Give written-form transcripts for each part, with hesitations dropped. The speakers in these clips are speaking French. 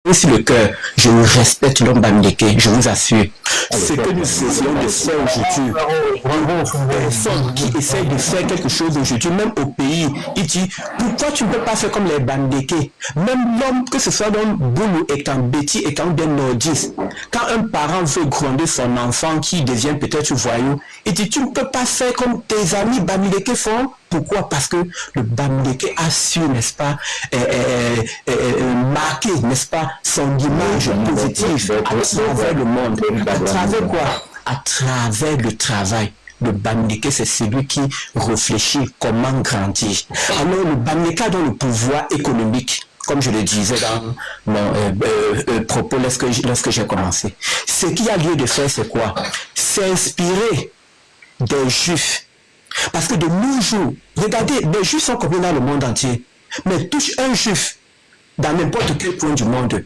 aussi le cœur, je respecte l'homme Bamileke, je vous assure. Ce que nous essayons de faire aujourd'hui, personne qui essaie de faire quelque chose aujourd'hui, même au pays, il dit, pourquoi tu ne peux pas faire comme les Bamileke? Même l'homme, que ce soit l'homme Boulou étant Betty, étant bien nordiste, quand un parent veut gronder son enfant qui devient peut-être voyou, il dit, tu ne peux pas faire comme tes amis Bamileke font. Pourquoi? Parce que le Bamileke a su, n'est-ce pas, marquer, n'est-ce pas, son image positive à travers le monde. À travers quoi? À travers le travail. Le Bamileke, c'est celui qui réfléchit comment grandir. Alors, le Bamileke a dans le pouvoir économique, comme je le disais dans mon propos lorsque j'ai commencé. Ce qu'il a lieu de faire, c'est quoi? S'inspirer des Juifs. Parce que de nos jours, regardez, les Juifs sont combien dans le monde entier. Mais touche un Juif dans n'importe quel point du monde,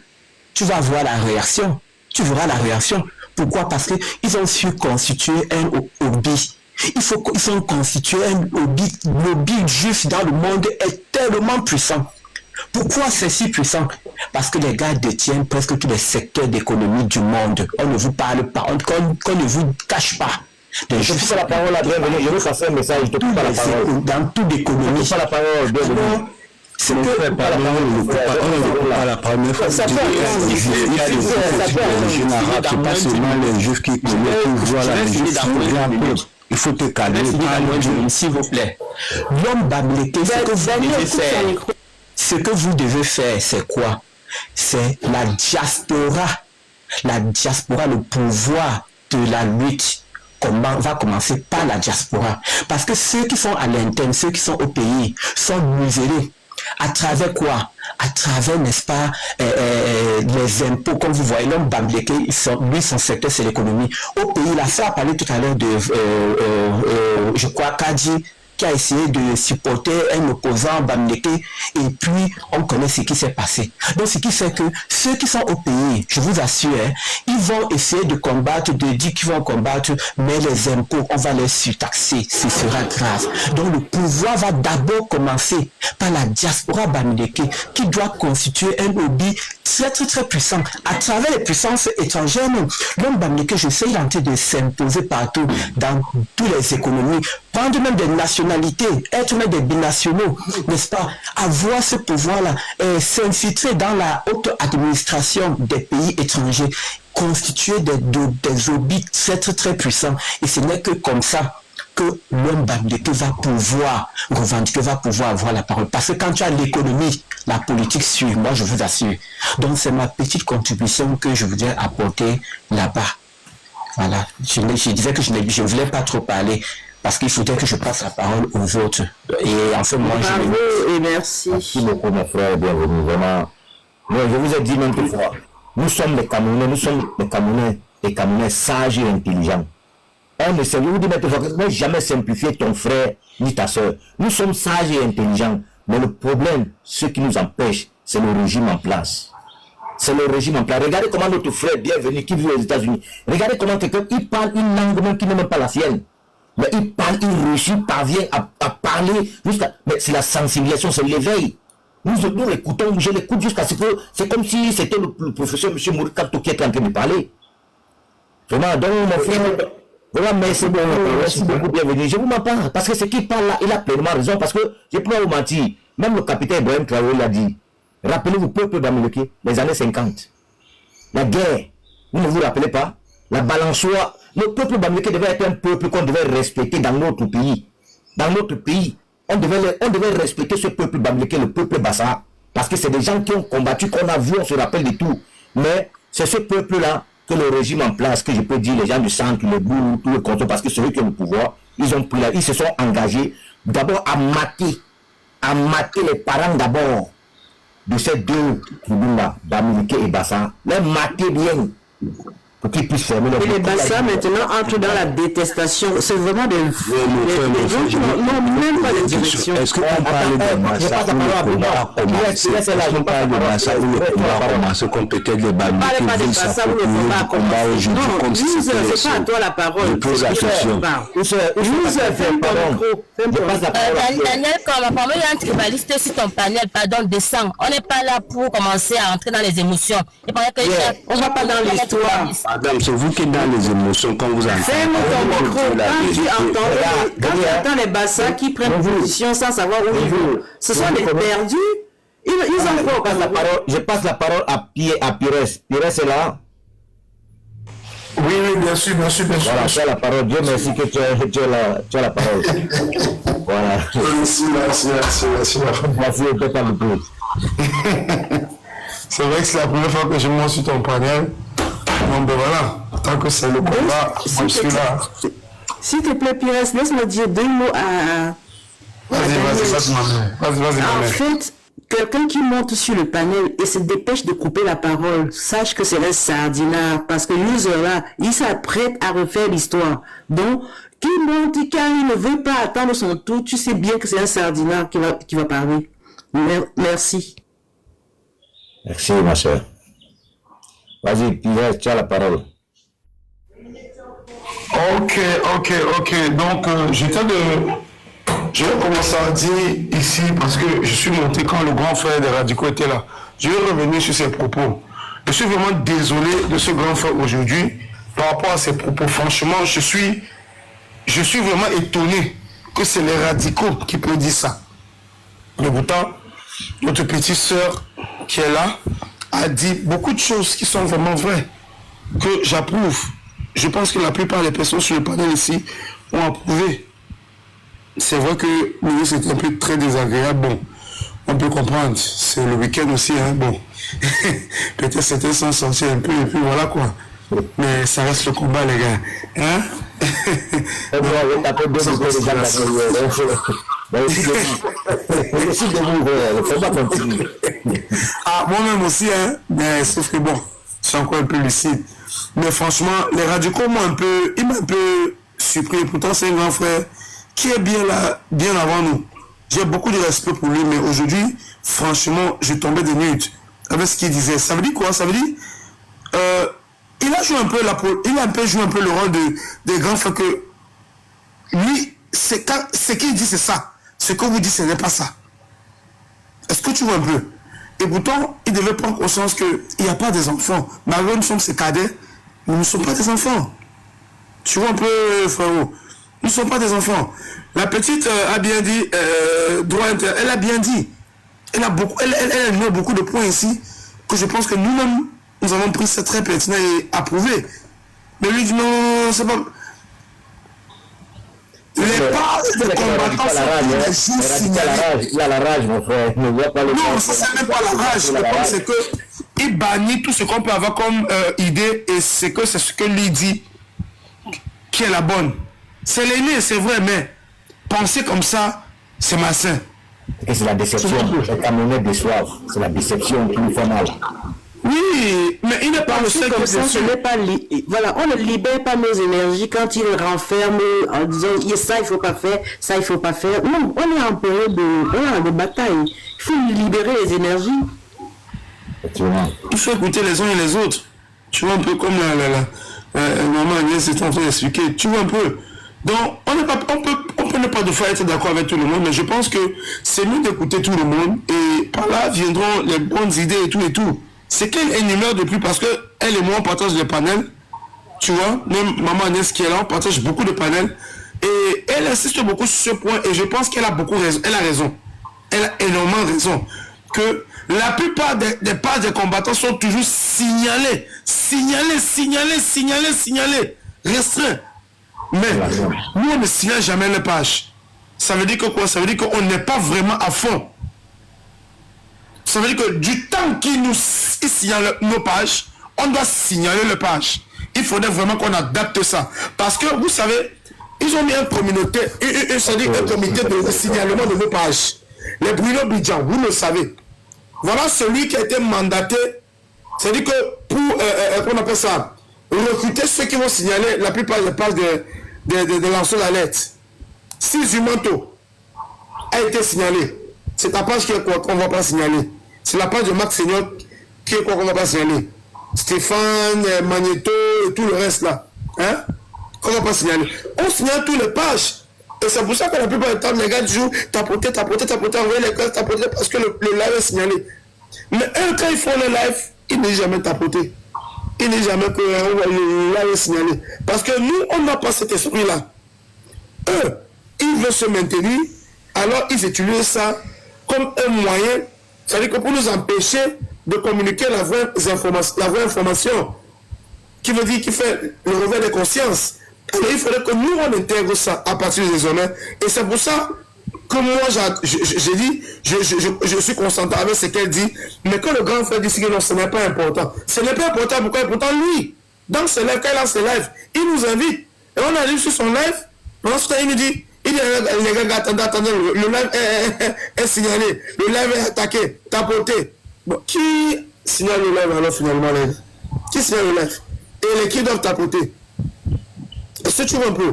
tu vas voir la réaction. Tu verras la réaction. Pourquoi? Parce qu'ils ont su constituer un hobby. Ils ont constitué un hobby. Le hobby juif dans le monde est tellement puissant. Pourquoi c'est si puissant? Parce que les gars détiennent presque tous les secteurs d'économie du monde. On ne vous parle pas, qu'on ne vous cache pas. Je ne sais pas la parole, bienvenue. Je veux passer un message, je ne te coupe pas la parole. Dans toute l'économie. Je ne sais pas la parole, bienvenue. C'est que la première fois, c'est pas seulement les juifs qui voient la justice. Il faut te calmer. S'il vous plaît. L'homme Bamileke, ce que vous devez faire, c'est quoi? C'est la diaspora. La diaspora, le pouvoir de la lutte. Va commencer par la diaspora. Parce que ceux qui sont à l'interne, ceux qui sont au pays, sont muselés. À travers quoi? À travers, n'est-ce pas, les impôts, comme vous voyez, l'homme Bamileke, lui, son secteur, c'est l'économie. Au pays, là, ça a parlé tout à l'heure de, je crois, Kadi, qui a essayé de supporter un opposant Bamileke, et puis on connaît ce qui s'est passé. Donc ce qui fait que ceux qui sont au pays, je vous assure, ils vont essayer de combattre, de dire qu'ils vont combattre, mais les impôts, on va les surtaxer, ce sera grave. Donc le pouvoir va d'abord commencer par la diaspora Bamileke, qui doit constituer un lobby très très très puissant. À travers les puissances étrangères, l'homme Bamileke, je sais, il est en train de s'imposer partout, dans toutes les économies, prendre même des nationalités, être même des binationaux, n'est-ce pas, avoir ce pouvoir-là, s'infiltrer dans la haute administration des pays étrangers, constituer des hobbies très très très puissants. Et ce n'est que comme ça que l'homme Bamileke va pouvoir revendiquer, va pouvoir avoir la parole. Parce que quand tu as l'économie, la politique suit, moi je vous assure. Donc c'est ma petite contribution que je voudrais apporter là-bas. Voilà, je disais que je ne voulais pas trop parler, parce qu'il faudrait que je passe la parole aux autres. Et en fait, moi, bravo et merci. Merci beaucoup, mon frère, bienvenue. Vraiment, moi, je vous ai dit même fois, nous sommes les Camerounais, les Camerounais sages et intelligents. On ne sait, je vous dis maintenant, ne jamais simplifier ton frère ni ta soeur. Nous sommes sages et intelligents, mais le problème, ce qui nous empêche, c'est le régime en place. C'est le régime en place. Regardez comment notre frère bienvenu qui vit aux États-Unis, regardez comment quelqu'un, il parle une langue même qui n'est même pas la sienne. Mais il parle, il réussit, parvient à parler jusqu'à... Mais c'est la sensibilisation, c'est l'éveil. Nous l'écoutons, je l'écoute jusqu'à ce que... C'est comme si c'était le professeur M. Mourikato qui est en train de parler. Vraiment, donc mon frère... Voilà, merci beaucoup, bienvenue. Je vous mens pas, parce que ce qu'il parle là, il a pleinement raison, parce que je peux pas vous mentir. Même le capitaine Ibrahim Traoré l'a dit. Rappelez-vous, peuple Bamileke, les années 50. La guerre, vous ne vous rappelez pas? La balançoire. Le peuple Bamileke devait être un peuple qu'on devait respecter dans notre pays. Dans notre pays, on devait respecter ce peuple Bamileke, le peuple Bassa. Parce que c'est des gens qui ont combattu, qu'on a vu, on se rappelle de tout. Mais c'est ce peuple-là que le régime en place, que je peux dire, les gens du centre, le bout, tout le canton, parce que c'est eux qui ont le pouvoir, ils se sont engagés d'abord à mater les parents d'abord de ces deux tribunes-là, Bamileke et Bassa. Les mater bien. pour qu'ils puissent fermer les Et les Bassa maintenant entrent dans la détestation. C'est vraiment des gens qui n'ont même pas de direction. Est-ce qu'on parle de Massa où le combat a commencé? Est-ce qu'on parle de Massa où le combat a commencé comme peut-être les Bambi qui veulent s'approprier du combat aujourd'hui comme si c'était les c'est pas à toi la parole. Je pose la question. Daniel, comme apparemment il y a un tribaliste sur ton panel, pardon, descend. On n'est pas là pour commencer à entrer dans les émotions. On va pas dans l'histoire. Madame, c'est vous qui êtes dans les émotions quand vous entendez. Ferme ton micro. Quand tu entends les Bassa qui prennent position sans savoir où ils vont, ce sont des perdus. Ils ont quoi? Je passe la parole à Pires. Pires est là. Oui, bien sûr. Voilà, tu as la parole. Dieu merci que tu as la parole. Voilà. Merci. Merci, total de plus. C'est vrai que c'est la première fois que je monte sur ton panel. Donc ben voilà, tant que c'est le combat, je suis là. S'il te plaît, Pires, laisse-moi dire 2 mots à... Vas-y. En fait, quelqu'un qui monte sur le panel et se dépêche de couper la parole, sache que c'est un sardinard, parce que user là, il s'apprête à refaire l'histoire. Donc, qui monte car il ne veut pas attendre son tour, tu sais bien que c'est un sardinard qui va parler. Merci. Merci, ma soeur. Vas-y, Pires, tu as la parole. Ok. Donc, je vais commencer à dire ici, parce que je suis monté quand le grand frère des radicaux était là. Je vais revenir sur ses propos. Je suis vraiment désolé de ce grand frère aujourd'hui par rapport à ses propos. Franchement, je suis vraiment étonné que c'est les radicaux qui peuvent dire ça. Mais pourtant, notre petite sœur qui est là a dit beaucoup de choses qui sont vraiment vraies, que j'approuve. Je pense que la plupart des personnes sur le panel ici ont approuvé. C'est vrai que le ministre est un peu très désagréable. Bon, on peut comprendre. C'est le week-end aussi, hein. Bon, peut-être c'était sans sortir un peu et puis voilà quoi. Mais ça reste le combat, les gars. Hein? Moi-même aussi, hein. Mais sauf que bon, je suis encore un peu lucide. Mais franchement, les radicaux m'ont un peu surpris. Pourtant, c'est un grand frère qui est bien là, bien avant nous. J'ai beaucoup de respect pour lui, mais aujourd'hui, franchement, je tombais des nudes avec ce qu'il disait. Ça veut dire quoi? Ça veut dire, il a joué un peu joué un peu le rôle des grands frères que lui, ce qu'il dit, c'est ça. Ce que vous dites, ce n'est pas ça. Est-ce que tu vois un peu? Et pourtant, il devait prendre conscience qu'il n'y a pas des enfants. Malgré nous sommes ses cadets, nous ne sommes pas des enfants. Tu vois un peu, frérot? Nous ne sommes pas des enfants. La petite a bien dit, elle a bien dit. Elle a mis beaucoup de points ici, que je pense que nous-mêmes, nous avons pris ça très pertinent et approuvé. Mais lui dit non, c'est pas... Les pas de combattants sont signalés. Il a la rage, mon frère. Non, ça c'est même pas la rage. Le problème c'est qu'il bannit tout ce qu'on peut avoir comme idée et c'est ce que lui dit qui est la bonne. C'est l'aîné, c'est vrai, mais penser comme ça, c'est malsain. C'est la déception. Les Camerounais déçoivent. C'est la déception qui nous fait mal. Oui, mais il n'est pas le seul comme ça, voilà, on ne libère pas nos énergies quand il renferme en disant ça il faut pas faire, ça il faut pas faire. Non, on est en période de bataille. Il faut libérer les énergies. Il faut écouter les uns et les autres. Tu vois un peu comme maman Agnès est en train d'expliquer. Tu vois un peu. Donc, on peut ne pas de faire être d'accord avec tout le monde, mais je pense que c'est mieux d'écouter tout le monde et par là viendront les bonnes idées et tout. C'est qu'elle énumère de plus parce que elle et moi on partage des panels, tu vois, même maman Agnès qui est là, on partage beaucoup de panels et elle insiste beaucoup sur ce point et je pense qu'elle a beaucoup raison, elle a raison, elle a énormément raison, que la plupart des pages des combattants sont toujours signalés, restreints, mais nous on ne signale jamais les pages. Ça veut dire que quoi? Ça veut dire qu'on n'est pas vraiment à fond. Ça veut dire que du temps qu'ils signalent nos pages, on doit signaler les pages. Il faudrait vraiment qu'on adapte ça. Parce que, vous savez, ils ont mis un comité de signalement de nos pages. Les Bruno Bidjan, vous le savez. Voilà celui qui a été mandaté. C'est-à-dire que pour, qu'on appelle ça, recruter ceux qui vont signaler la plupart des pages de lanceurs d'alerte. Si Zumanto a été signalé, c'est ta page qu'on ne va pas signaler. C'est la page de Marc Seigneur qui est quoi qu'on ne va pas signaler. Stéphane, Magneto et tout le reste là. Hein? Qu'on ne va pas signaler. On signale toutes les pages. Et c'est pour ça que la plupart du temps, les gars jouent tapoter, envoyer les classes, tapoter parce que le live est signalé. Mais eux, quand ils font le live, ils n'est jamais tapoté. Il n'est jamais que le live est signalé. Parce que nous, on n'a pas cet esprit-là. Eux, ils veulent se maintenir, alors ils utilisent ça comme un moyen, c'est-à-dire que pour nous empêcher de communiquer la vraie information, qui veut dire qu'il fait le réveil de conscience. Alors il faudrait que nous, on intègre ça à partir des hommes. Et c'est pour ça que moi, j'ai dit, je suis consentant avec ce qu'elle dit, mais que le grand frère dit que non, ce n'est pas important. Ce n'est pas important, pourquoi? Pourtant, lui, dans ses lives, quand il a ses lives, il nous invite. Et on arrive sur son live, pendant ce temps, il nous dit, les gars, attendez, le live est signalé, le live est attaqué, tapoté. Bon, qui signale le live alors finalement? Qui signale le live? Et les qui doivent tapoter? Est-ce que tu vois un peu?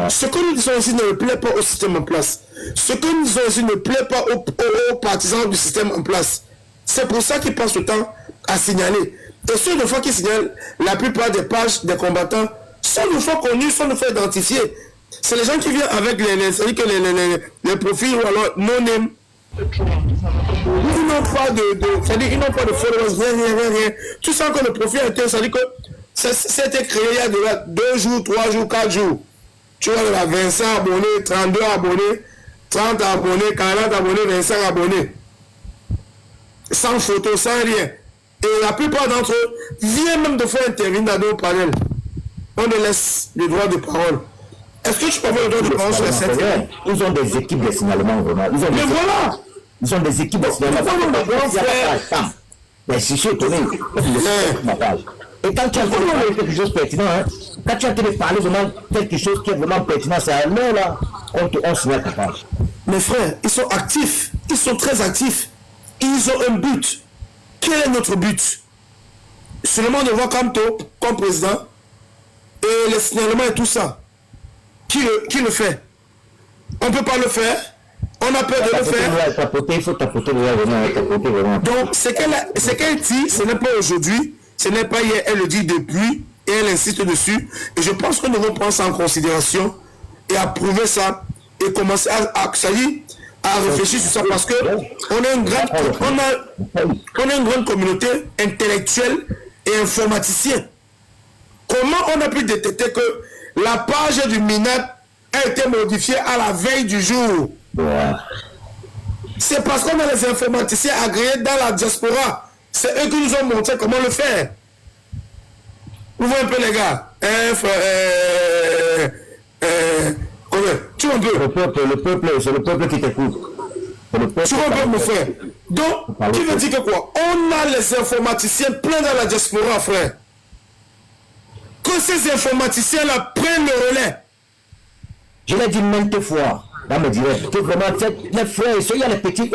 Ce que nous disons ici ne plaît pas au système en place. Ce que nous disons ici ne plaît pas aux partisans du système en place. C'est pour ça qu'ils passent le temps à signaler. Et ceux de fois qui signalent, la plupart des pages des combattants sont de fois connus, sont de fois identifiés. C'est les gens qui viennent avec les profils ou alors non-name. Ils n'ont pas c'est-à-dire ils n'ont pas de followers, rien. Tu sens que le profil a été, c'est-à-dire que c'était créé il y a déjà 2 jours, 3 jours, 4 jours. Tu vois, là, 25 abonnés, 32 abonnés, 30 abonnés, 40 abonnés, 25 abonnés. Sans photo, sans rien. Et la plupart d'entre eux viennent même de faire intervenir dans nos panels. On les laisse le droit de parole. Est-ce que tu peux avoir le droit de parole sur les 7? Ils ont des équipes de signalement, vraiment. Mais voilà! Ils ont des équipes de signalement. Mais si je suis étonné, et quand tu as quelque chose de pertinent, hein, quand tu as entendu parler vraiment quelque chose qui est vraiment pertinent, c'est alors là on signale ta page. Mes frères, ils sont actifs, ils sont très actifs. Ils ont un but. Quel est notre but? Seulement de voir comme président et les signalements et tout ça. Qui le fait? On ne peut pas le faire. On a peur de le faire. Il faut tapoter vraiment. Donc, ce qu'elle dit, ce n'est pas aujourd'hui, ce n'est pas hier, elle le dit depuis, et elle insiste dessus. Et je pense que nous devons prendre ça en considération et approuver ça et commencer à réfléchir sur ça parce que on a une grande communauté intellectuelle et informaticienne. Comment on a pu détecter que la page du MINAT a été modifiée à la veille du jour? C'est parce qu'on a les informaticiens agréés dans la diaspora. C'est eux qui nous ont montré comment le faire. Vous voyez un peu les gars. Tu vois un peu. Le peuple, c'est le peuple qui t'écoute. Tu vois un peu mon frère. Donc, qui veut dire que quoi? On a les informaticiens pleins dans la diaspora, frère. Que ces informaticiens-là prennent le relais. Je l'ai dit maintes fois dans mes directs, que vraiment, les frères, il y a des petits,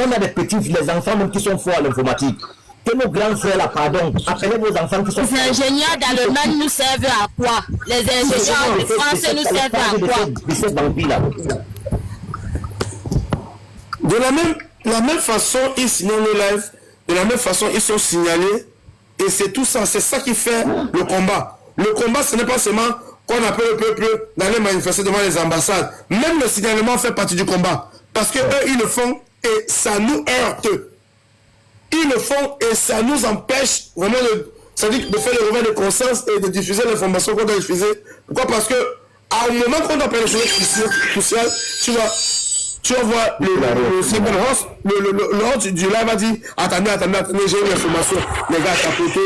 les enfants même qui sont forts à l'informatique. Que nos grands frères là, pardon, appelez vos enfants qui sont... Les ingénieurs d'Allemagne nous servent à quoi? Les ingénieurs de France nous servent à quoi? De la même façon, ils signalent le live, de la même façon, ils sont signalés, et c'est tout ça, c'est ça qui fait le combat. Le combat, ce n'est pas seulement qu'on appelle le peuple d'aller manifester devant les ambassades. Même le signalement fait partie du combat. Parce que eux, ils le font et ça nous heurte. Ils le font et ça nous empêche vraiment de faire le réveil de conscience et de diffuser l'information qu'on doit diffuser. Pourquoi? Parce que à un moment qu'on appelle les choses cruciales, tu vas voir le hôte du live a dit attendez, j'ai eu l'information. Les gars, tapoté,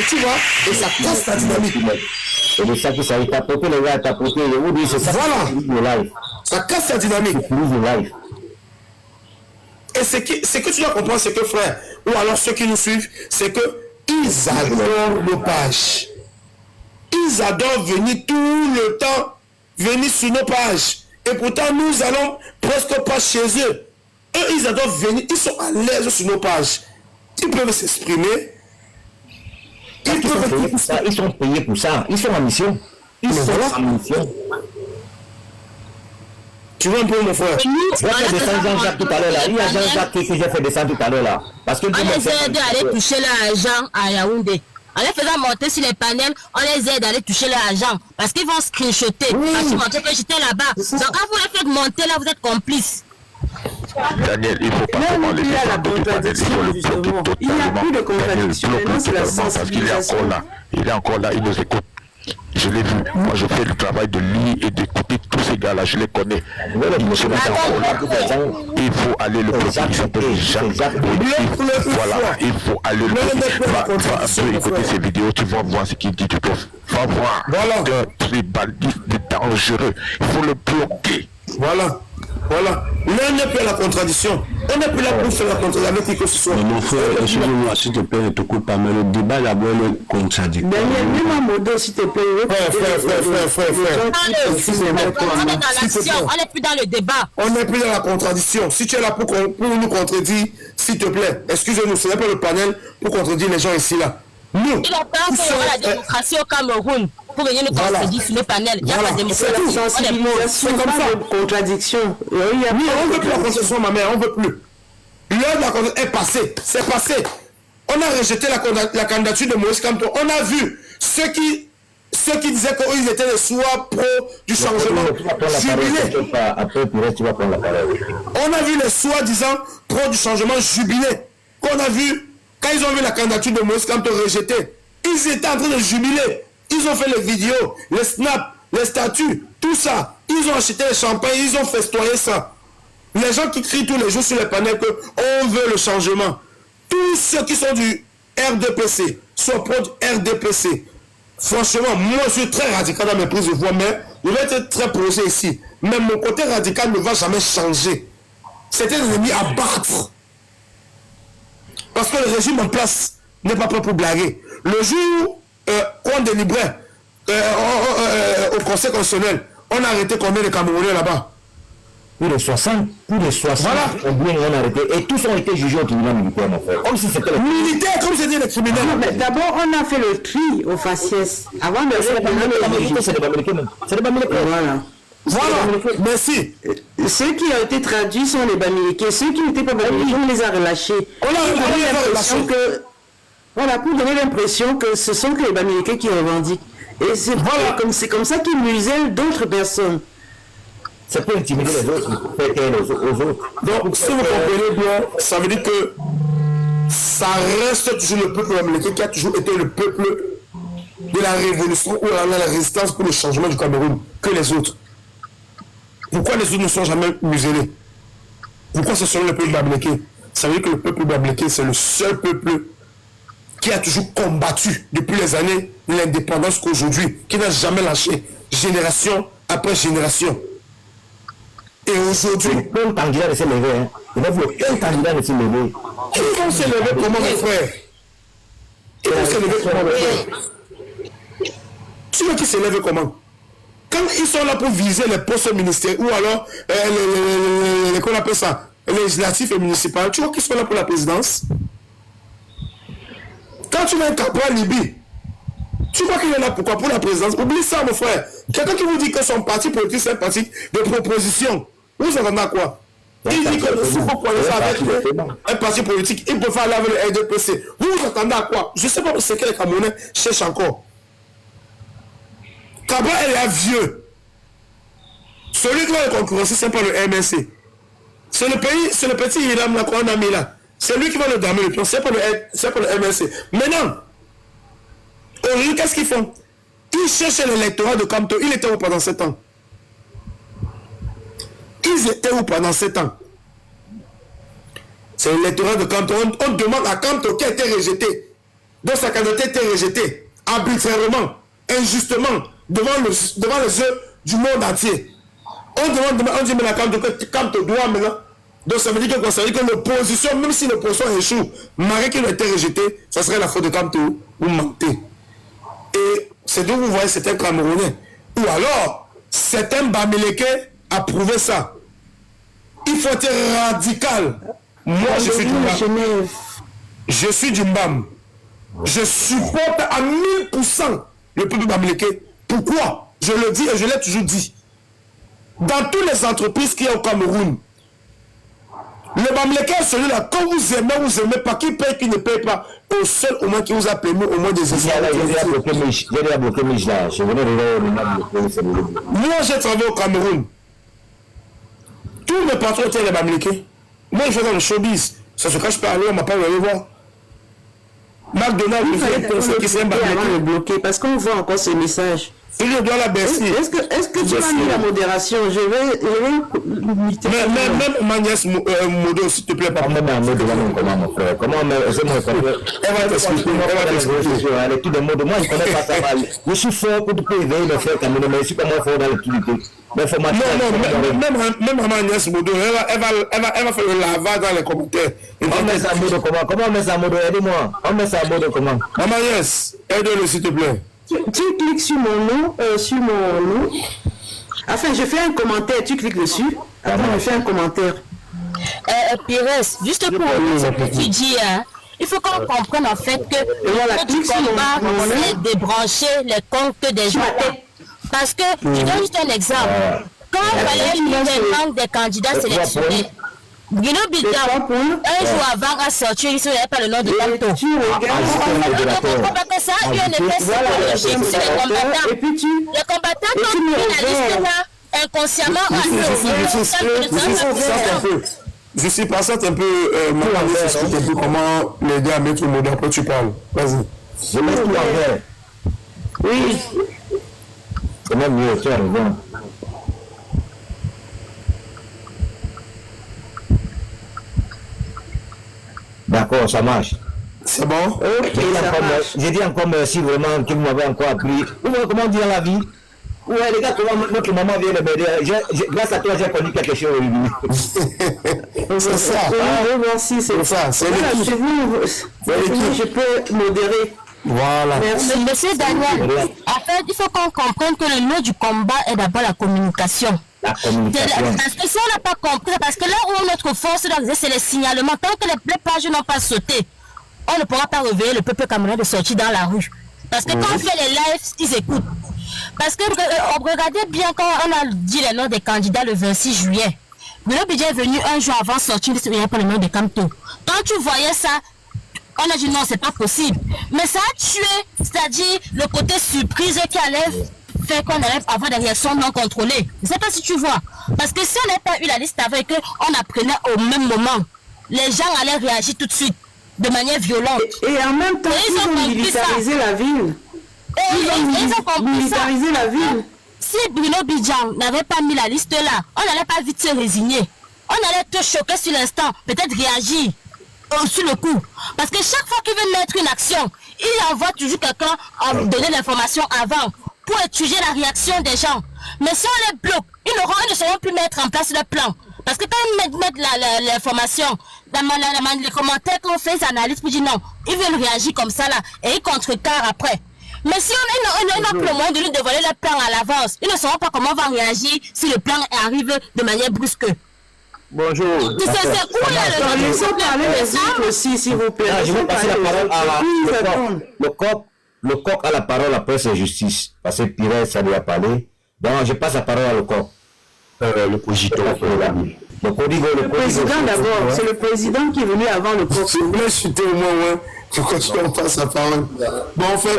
tu vois, et ça casse la dynamique. C'est de ça que ça a tapoté, les gars, tapoté, c'est ça. Voilà, ça casse la dynamique. Et ce que tu dois comprendre, c'est que frère, ou alors ceux qui nous suivent, c'est que ils adorent nos pages. Ils adorent venir tout le temps, venir sur nos pages. Et pourtant, nous allons presque pas chez eux. Eux, ils adorent venir, ils sont à l'aise sur nos pages. Ils peuvent s'exprimer. Ils sont payés pour ça. Ils sont en mission. Ils sont en mission. Tu vois un peu, mon frère? J'ai fait descendre Jean-Jacques tout à l'heure là. Il y a Jean-Jacques que j'ai fait descendre tout à l'heure là. Parce que on les aide à aller toucher l'argent à Yaoundé. En les faisant monter sur les panels, on les aide à aller toucher l'argent. Parce qu'ils vont screenshotter. Parce qu'ils montrent que j'étais là-bas. Donc quand vous les faites monter là, vous êtes complices. Daniel, il ne faut pas parler il y a la contradiction, justement. Il n'y a plus de contradiction. Maintenant, c'est la sensibilisation. Il est encore là, il nous écoute. Je l'ai vu. Moi, je fais le travail de lire et d'écouter tous ces gars-là. Je les connais. Il faut aller le bloquer. Il s'appelle Jacques. Voilà, il faut aller le bloquer. Va écouter ces vidéos. Tu vas voir ce qu'il dit. Tu peux voir un tribaliste dangereux. Il faut le bloquer. Voilà. L'un n'est plus à la contradiction. On n'est plus là pour faire la contradiction avec qui que ce soit. Mon frère, excuse-moi, s'il te plaît, ne te coupe pas, mais le débat d'abord est contradictoire. Daniel, mets un modèle, s'il te plaît. Frère. On est dans l'action, on n'est plus dans le débat. On n'est plus dans la contradiction. Si tu es là pour nous contredire, s'il te plaît, excusez-nous, ce n'est pas le panel pour contredire les gens ici là. Nous, il a peur qu'il y aura la démocratie au Cameroun pour venir nous contredire sur le panel. Il n'y a pas de démocratie. C'est comme ça. Contradiction. Oui, on ne veut plus la concession, ma mère, on ne veut plus. L'heure de la concession est passée, c'est passé. On a rejeté la candidature de Moïse Kamto. On a vu ceux qui disaient qu'ils étaient les soirs pro du changement jubilés. On a vu les soi-disant pro du changement jubilés. Qu'on a vu. Quand ils ont vu la candidature de Moïse Kamto rejetée, ils étaient en train de jubiler. Ils ont fait les vidéos, les snaps, les statuts, tout ça. Ils ont acheté les champagnes, ils ont festoyé ça. Les gens qui crient tous les jours sur les panels qu'on veut le changement. Tous ceux qui sont du RDPC, sont pro du RDPC. Franchement, moi je suis très radical dans mes prises de voix, mais je vais être très posé ici. Mais mon côté radical ne va jamais changer. C'est un ennemi à battre. Parce que le régime en place n'est pas prêt pour blaguer. Le jour où on délibérait au Conseil constitutionnel, on a arrêté combien de Camerounais là-bas? Plus de 60. Voilà. On a arrêté. Et tous ont été jugés au tribunal militaire, mon frère. Comme si c'était les militaires, comme c'était les criminels. Mais d'abord, on a fait le tri au faciès. Avant de faire c'est des Américains. C'est des Américains. Voilà, merci. Ceux qui ont été traduits sont les Bamileke. Ceux qui n'étaient pas Bamileke, on les a relâchés. Pour donner l'impression que ce sont que les Bamileke qui revendiquent. Et c'est comme ça qu'ils musellent d'autres personnes. Ça peut intimider les autres, aux autres. Donc, si vous comprenez bien, ça veut dire que ça reste toujours le peuple américain qui a toujours été le peuple de la révolution ou la résistance pour le changement du Cameroun que les autres. Pourquoi les autres ne sont jamais muselés? Pourquoi ce sont le peuple américain? Ça veut dire que le peuple américain, c'est le seul peuple qui a toujours combattu depuis les années l'indépendance qu'aujourd'hui, qui n'a jamais lâché, génération après génération. Et aujourd'hui, aucun candidat ne s'est levé. Aucun candidat ne s'est levé. Ils vont se lever comment, mon frère? Ils vont se lever comment, mon frère? Tu veux qu'ils se lèvent comment? Quand ils sont là pour viser les postes ministériels, ou alors, qu'on appelle ça, législatifs et municipaux, tu vois qu'ils sont là pour la présidence? Quand tu mets un caporal Libye, tu vois qu'il est là pourquoi? Pour la présidence. Oublie ça, mon frère. Quelqu'un qui vous dit que son parti politique, c'est un parti de proposition. Vous entendez à quoi? Il dit que si vous prenez ça avec un parti politique, il peut faire aller avec le RDPC. Vous attendez à quoi? Je ne sais pas ce que les Camerounais cherchent encore. Cabra, elle est vieux. Celui qui va le concurrencer, c'est pas le MNC. C'est le petit Iram là qu'on a mis là. C'est lui qui va le damer le pion. C'est pas le MNC. Maintenant, aujourd'hui, qu'est-ce qu'ils font? Ils cherchent l'électorat de Kamto. Il était où pendant 7 ans? Ils étaient où pendant 7 ans? C'est l'électorat de Kamto. On demande à Kamto qui a été rejeté. Donc sa candidature a été rejetée. Arbitrairement, injustement, devant les yeux du monde entier. On dit mais la Kamto doit maintenant. Donc ça veut dire que l'opposition, même si l'opposition échoue, malgré qu'il a été rejeté, ça serait la faute de Kamto ou menté. Et c'est donc vous voyez certains Camerounais. Ou alors, certains Bamileke a prouvé ça. Il faut être radical. Moi, je suis du Mbam. Je suis du Mbam. Je supporte à 1000% le peuple bamileke. Pourquoi? Je le dis et je l'ai toujours dit. Dans toutes les entreprises qu'il y a au Cameroun, le bamileke est celui-là. Quand vous aimez pas, qui paye, qui ne paye pas, au seul au moins qui vous a permis au moins des essais. J'ai bloqué Mich là. Je venais de Moi, j'ai travaillé au Cameroun. Tous mes patrons étaient les bamileke. Moi, je fais dans le showbiz. Ça se cache pas, on m'a pas allé voir. McDonald's, qui s'est bloqué parce qu'on voit encore ce message. Il doit la baisser. Est-ce que tu as mis la modération? Je vais même ma nièce Modo, s'il te plaît, pas. Même un mot de comment, mon frère? Comment, elle va t'expliquer. Elle est tout le monde. Moi, je ne connais pas ça. Je suis fort pour éveiller mes frères camerounais, mais je ne suis pas moins fort dans l'activité. Même ma nièce Modo, elle va faire le lavage dans les commentaires. On met ça en mode comment? Comment on met ça en mode? Aidez-moi. On met ça en mode comment? Ma nièce, aide-le, s'il te plaît. Tu cliques sur mon nom, Enfin, je fais un commentaire, tu cliques dessus. Attends, je fais un commentaire. Pires, juste pour ce que tu dis, hein, il faut qu'on comprenne en fait que le du combat, c'est débrancher les comptes des gens. Parce que, je donne juste un exemple. Quand il fallait le manque des candidats sélectionnés, Bruno Bidjan, un jour avant à sortir, il ne savait pas le nom de Camto. Ça a eu un effet psychologique sur les combattants. Les combattants ont pris la liste là, inconsciemment. Je suis passé un peu, explique un peu comment l'aider à mettre le mot d'après tu parles. Vas-y. Je mets tout en vrai. Oui. C'est même mieux, tiens, reviens. D'accord, ça marche. C'est bon? J'ai dit encore merci vraiment que vous m'avez encore appris. Vous voyez comment on dit dans la vie? Ouais, les gars, comment notre maman vient de m'aider. Grâce à toi, j'ai connu quelque chose. C'est ça. Merci, c'est ça. C'est je peux modérer. Voilà. Merci. Monsieur Daniel, en fait, il faut qu'on comprenne que le nœud du combat est d'abord la communication. Parce que si on n'a pas compris, parce que là où notre force c'est les signalements, tant que les pages n'ont pas sauté, on ne pourra pas réveiller le peuple camerounais de sortir dans la rue. Parce que quand on fait les lives, ils écoutent. Parce que regardez bien quand on a dit les noms des candidats le 26 juillet. Bruno Bidjan est venu un jour avant sortir pour le nom de Camto. Quand tu voyais ça, on a dit non, c'est pas possible. Mais ça a tué, c'est-à-dire le côté surprise qui allait faire qu'on allait avoir des réactions non contrôlées. Je ne sais pas si tu vois. Parce que si on n'avait pas eu la liste avec eux, on apprenait au même moment. Les gens allaient réagir tout de suite, de manière violente. Et en même temps, ils ont militarisé la ville. Ils ont militarisé la ville. Si Bruno Bidjan n'avait pas mis la liste là, on n'allait pas vite se résigner. On allait te choquer sur l'instant, peut-être réagir sur le coup. Parce que chaque fois qu'il veut mettre une action, il envoie toujours quelqu'un à donner l'information avant pour étudier la réaction des gens. Mais si on les bloque, ils ne sauront plus mettre en place le plan. Parce que quand ils mettent l'information, dans les commentaires qu'on fait, les analystes pour dire non, ils veulent réagir comme ça là, et ils contrecarrent après. Mais si on n'a plus le moyen de lui dévoiler le plan à l'avance, ils ne sauront pas comment on va réagir si le plan arrive de manière brusque. Bonjour. C'est cool là, laissons parler les autres aussi, s'il vous plaît. Je vais passer la parole à le coq a la parole après c'est justice. Parce que Pires, ça lui a parlé. Donc je passe la parole à le coq. Le cogito. Le président d'abord, c'est le président qui est venu avant le coq. S'il vous plaît, chuter au moins, ouais. Je continue, on passe la parole. Bon, en fait,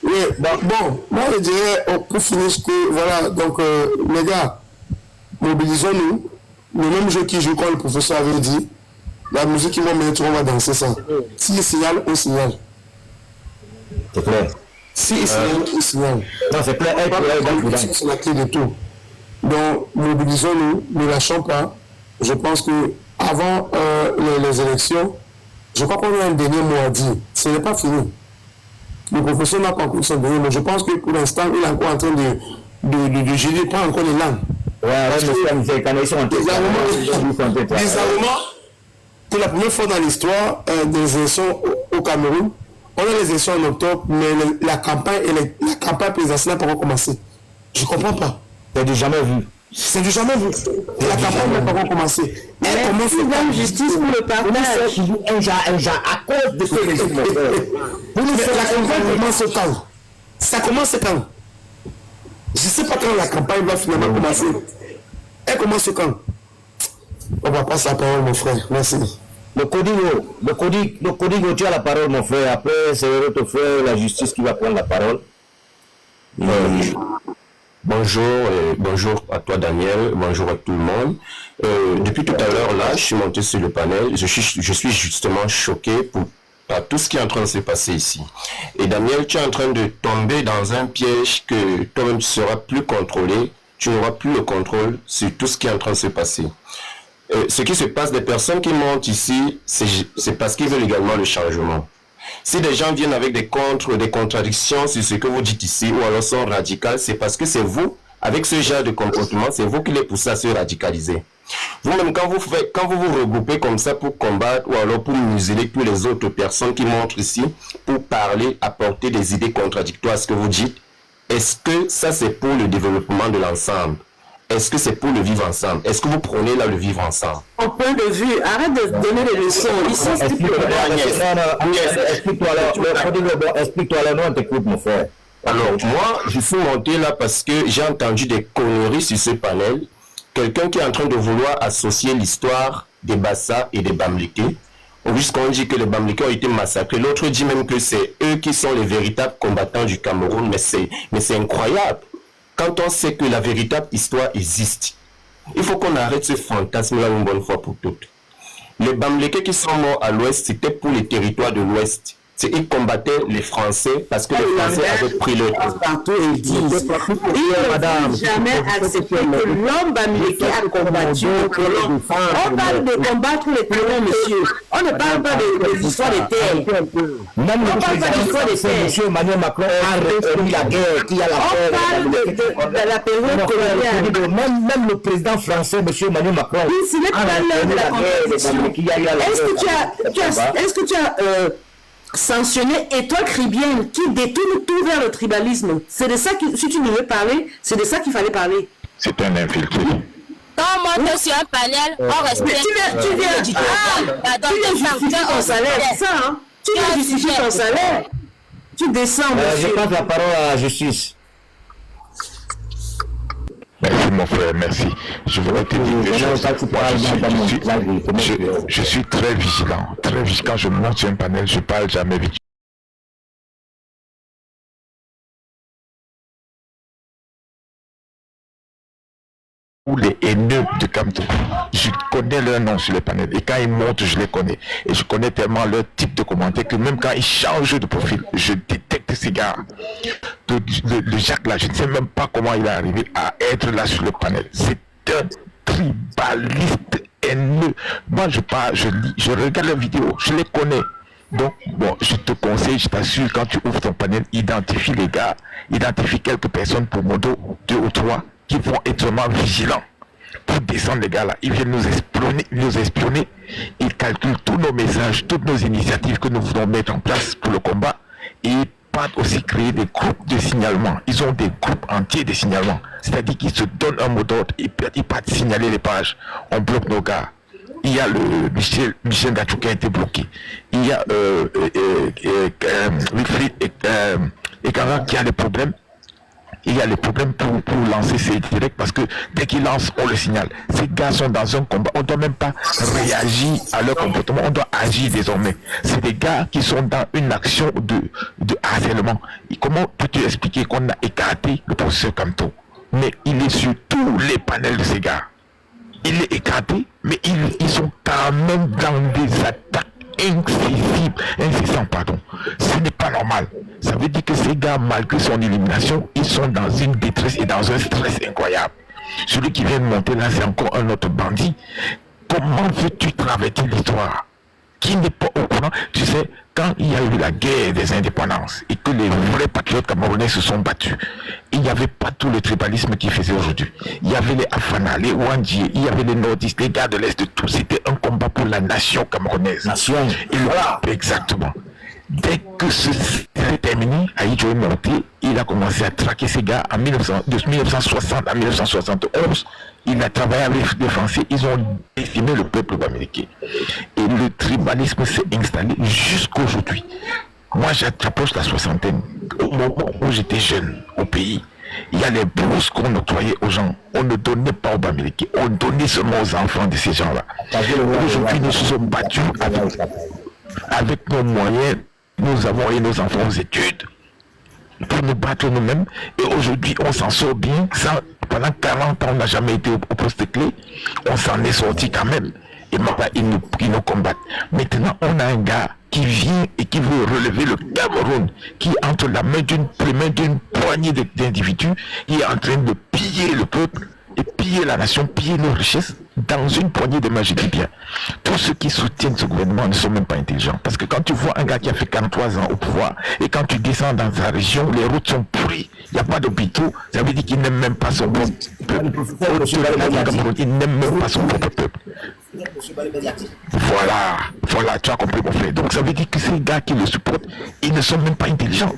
oui, bon, moi je dirais, pour finir, que voilà, donc les gars, mobilisons-nous. Le même jeu qui joue quand le professeur avait dit, la musique qui va mettre, on va danser ça. S'il signale, on signale. C'est clair. S'il signale, on signale. Non, c'est clair. C'est la clé de tout. Donc, mobilisons-nous, ne lâchons pas. Je pense que avant les élections, je crois qu'on a un dernier mot à dire. Ce n'est pas fini. Le professeur n'a pas encore son dernier mot. Je pense que pour l'instant, il est encore en train de gérer, pas encore les langues. Bizarrement, pour la première fois dans l'histoire des élections au Cameroun, on a les élections en octobre, mais la campagne présidentielle n'a pas encore commencé. Je ne comprends pas. C'est du jamais vu. C'est du jamais vu. La campagne n'a pas commencé. Elle commence une justice pour le partage. Un genre, à cause de ce régime. La campagne commence quand? Ça commence quand? Je ne sais pas quand la campagne va finalement commencer. Elle commence quand? On va passer la parole, mon frère. Merci. Le Codigo, tu as la parole, mon frère. Après, c'est votre frère, la justice, qui va prendre la parole. Bonjour à toi Daniel, bonjour à tout le monde. Depuis tout à l'heure là, je suis monté sur le panel, je suis justement choqué par tout ce qui est en train de se passer ici. Et Daniel, tu es en train de tomber dans un piège que toi-même tu seras plus contrôlé, tu n'auras plus le contrôle sur tout ce qui est en train de se passer. Ce qui se passe, des personnes qui montent ici, c'est parce qu'ils veulent également le changement. Si des gens viennent avec des contradictions sur ce que vous dites ici, ou alors sont radicales, c'est parce que c'est vous, avec ce genre de comportement, c'est vous qui les poussez à se radicaliser. Vous-même, quand vous vous regroupez comme ça pour combattre, ou alors pour museler toutes les autres personnes qui montrent ici, pour parler, apporter des idées contradictoires à ce que vous dites, est-ce que ça c'est pour le développement de l'ensemble? Est-ce que c'est pour le vivre ensemble? Est-ce que vous prenez là le vivre ensemble? Au point de vue, arrête de donner des leçons. Ici, Explique-toi là, non, on t'écoute, mon frère. Alors, moi, je suis monté là parce que j'ai entendu des conneries sur ce panel. Quelqu'un qui est en train de vouloir associer l'histoire des Bassa et des Bamileke. Puisqu'on dit que les Bamileke ont été massacrés. L'autre dit même que c'est eux qui sont les véritables combattants du Cameroun. Mais c'est incroyable. Quand on sait que la véritable histoire existe, il faut qu'on arrête ce fantasme-là une bonne fois pour toutes. Les Bamileke qui sont morts à l'ouest, c'était pour les territoires de l'ouest. Ils combattaient les Français parce que les Français avaient pris leur temps. Ils n'ont jamais accepté que l'homme Bamileke a combattu le colon. On parle de combattre les colons, monsieur. On ne parle pas de l'histoire des terres. Même le président, M. Emmanuel Macron a reconnu la guerre, qui a la guerre. On parle de la période coloniale. Même le président français, M. Emmanuel Macron, a reconnu la guerre. Est-ce que tu as sanctionné Étoile Cribienne qui détourne tout vers le tribalisme? C'est de ça que, si tu devais parler, c'est de ça qu'il fallait parler. C'est un infiltré. Quand on monte sur un panel, on respecte. Tu viens justifier ton salaire, c'est ça, hein? Tu viens justifier ton salaire. Tu descends, monsieur. Je passe la parole à la justice. Merci mon frère, merci. Je voudrais te dire que je suis très vigilant. Très vigilant. Quand je monte sur un panel, je parle jamais vite. Ou les haineux de Kamto. Je connais leur nom sur les panels. Et quand ils montent, je les connais. Et je connais tellement leur type de commentaire que même quand ils changent de profil, je détecte ces gars. Le Jacques là, je ne sais même pas comment il est arrivé à être là sur le panel. C'est un tribaliste haineux. Moi je lis, je regarde les vidéos, je les connais. Donc, bon, je te conseille, je t'assure, quand tu ouvres ton panel, identifie les gars, identifie quelques personnes pour modo, 2 ou 3, qui vont être vraiment vigilants pour descendre les gars là. Ils viennent nous espionner, ils calculent tous nos messages, toutes nos initiatives que nous voulons mettre en place pour le combat, et ils partent aussi créer des groupes de signalement. Ils ont des groupes entiers de signalement, c'est-à-dire qu'ils se donnent un mot d'ordre, ils partent signaler les pages, on bloque nos gars. Il y a le Michel Gachou qui a été bloqué. Il y a Wilfried et Kara qui a des problèmes. Il y a les problèmes pour lancer ces directs parce que dès qu'ils lancent, on le signale. Ces gars sont dans un combat. On ne doit même pas réagir à leur comportement. On doit agir désormais. C'est des gars qui sont dans une action de harcèlement. Et comment peux-tu expliquer qu'on a écarté le professeur Kamto? Mais il est sur tous les panels de ces gars. Il est écarté, mais ils sont quand même dans des attaques incessantes, pardon. Ce n'est pas normal. Ça veut dire que ces gars, malgré son élimination, ils sont dans une détresse et dans un stress incroyable. Celui qui vient de monter là, c'est encore un autre bandit. Comment veux-tu traverser l'histoire? Qui n'est pas au courant? Tu sais, quand il y a eu la guerre des indépendances et que les vrais patriotes camerounais se sont battus, il n'y avait pas tout le tribalisme qui faisait aujourd'hui. Il y avait les Afana, les Ouandji, il y avait les nordistes, les gars de l'Est, tout. C'était un combat pour la nation camerounaise. Nation. Et voilà. Exactement. Dès que c'est terminé, Ahidjo est monté, il a commencé à traquer ces gars de 1960 à 1971. Il a travaillé avec les Français, ils ont décimé le peuple américain. Et le tribalisme s'est installé jusqu'aujourd'hui. Moi, j'approche la soixantaine. Au moment où j'étais jeune au pays, il y a les bourses qu'on octroyait aux gens. On ne donnait pas aux Américains, on donnait seulement aux enfants de ces gens-là. Aujourd'hui, nous nous sommes battus avec nos moyens. Nous avons eu nos enfants aux études pour nous battre nous-mêmes. Et aujourd'hui, on s'en sort bien. Pendant 40 ans, on n'a jamais été au poste clé. On s'en est sorti quand même. Et maintenant, ils nous combattent. Maintenant, on a un gars qui vient et qui veut relever le Cameroun, qui est entre la main d'une poignée d'individus, qui est en train de piller le peuple et piller la nation, piller nos richesses dans une poignée de main. Je dis bien, tous ceux qui soutiennent ce gouvernement ne sont même pas intelligents. Parce que quand tu vois un gars qui a fait 43 ans au pouvoir et quand tu descends dans sa région, les routes sont pourries, il n'y a pas d'hôpitaux, ça veut dire qu'il n'aime même pas son propre peuple. Il n'aime même pas son propre peuple. Voilà, tu as compris mon frère. Donc ça veut dire que ces gars qui le supportent, ils ne sont même pas intelligents.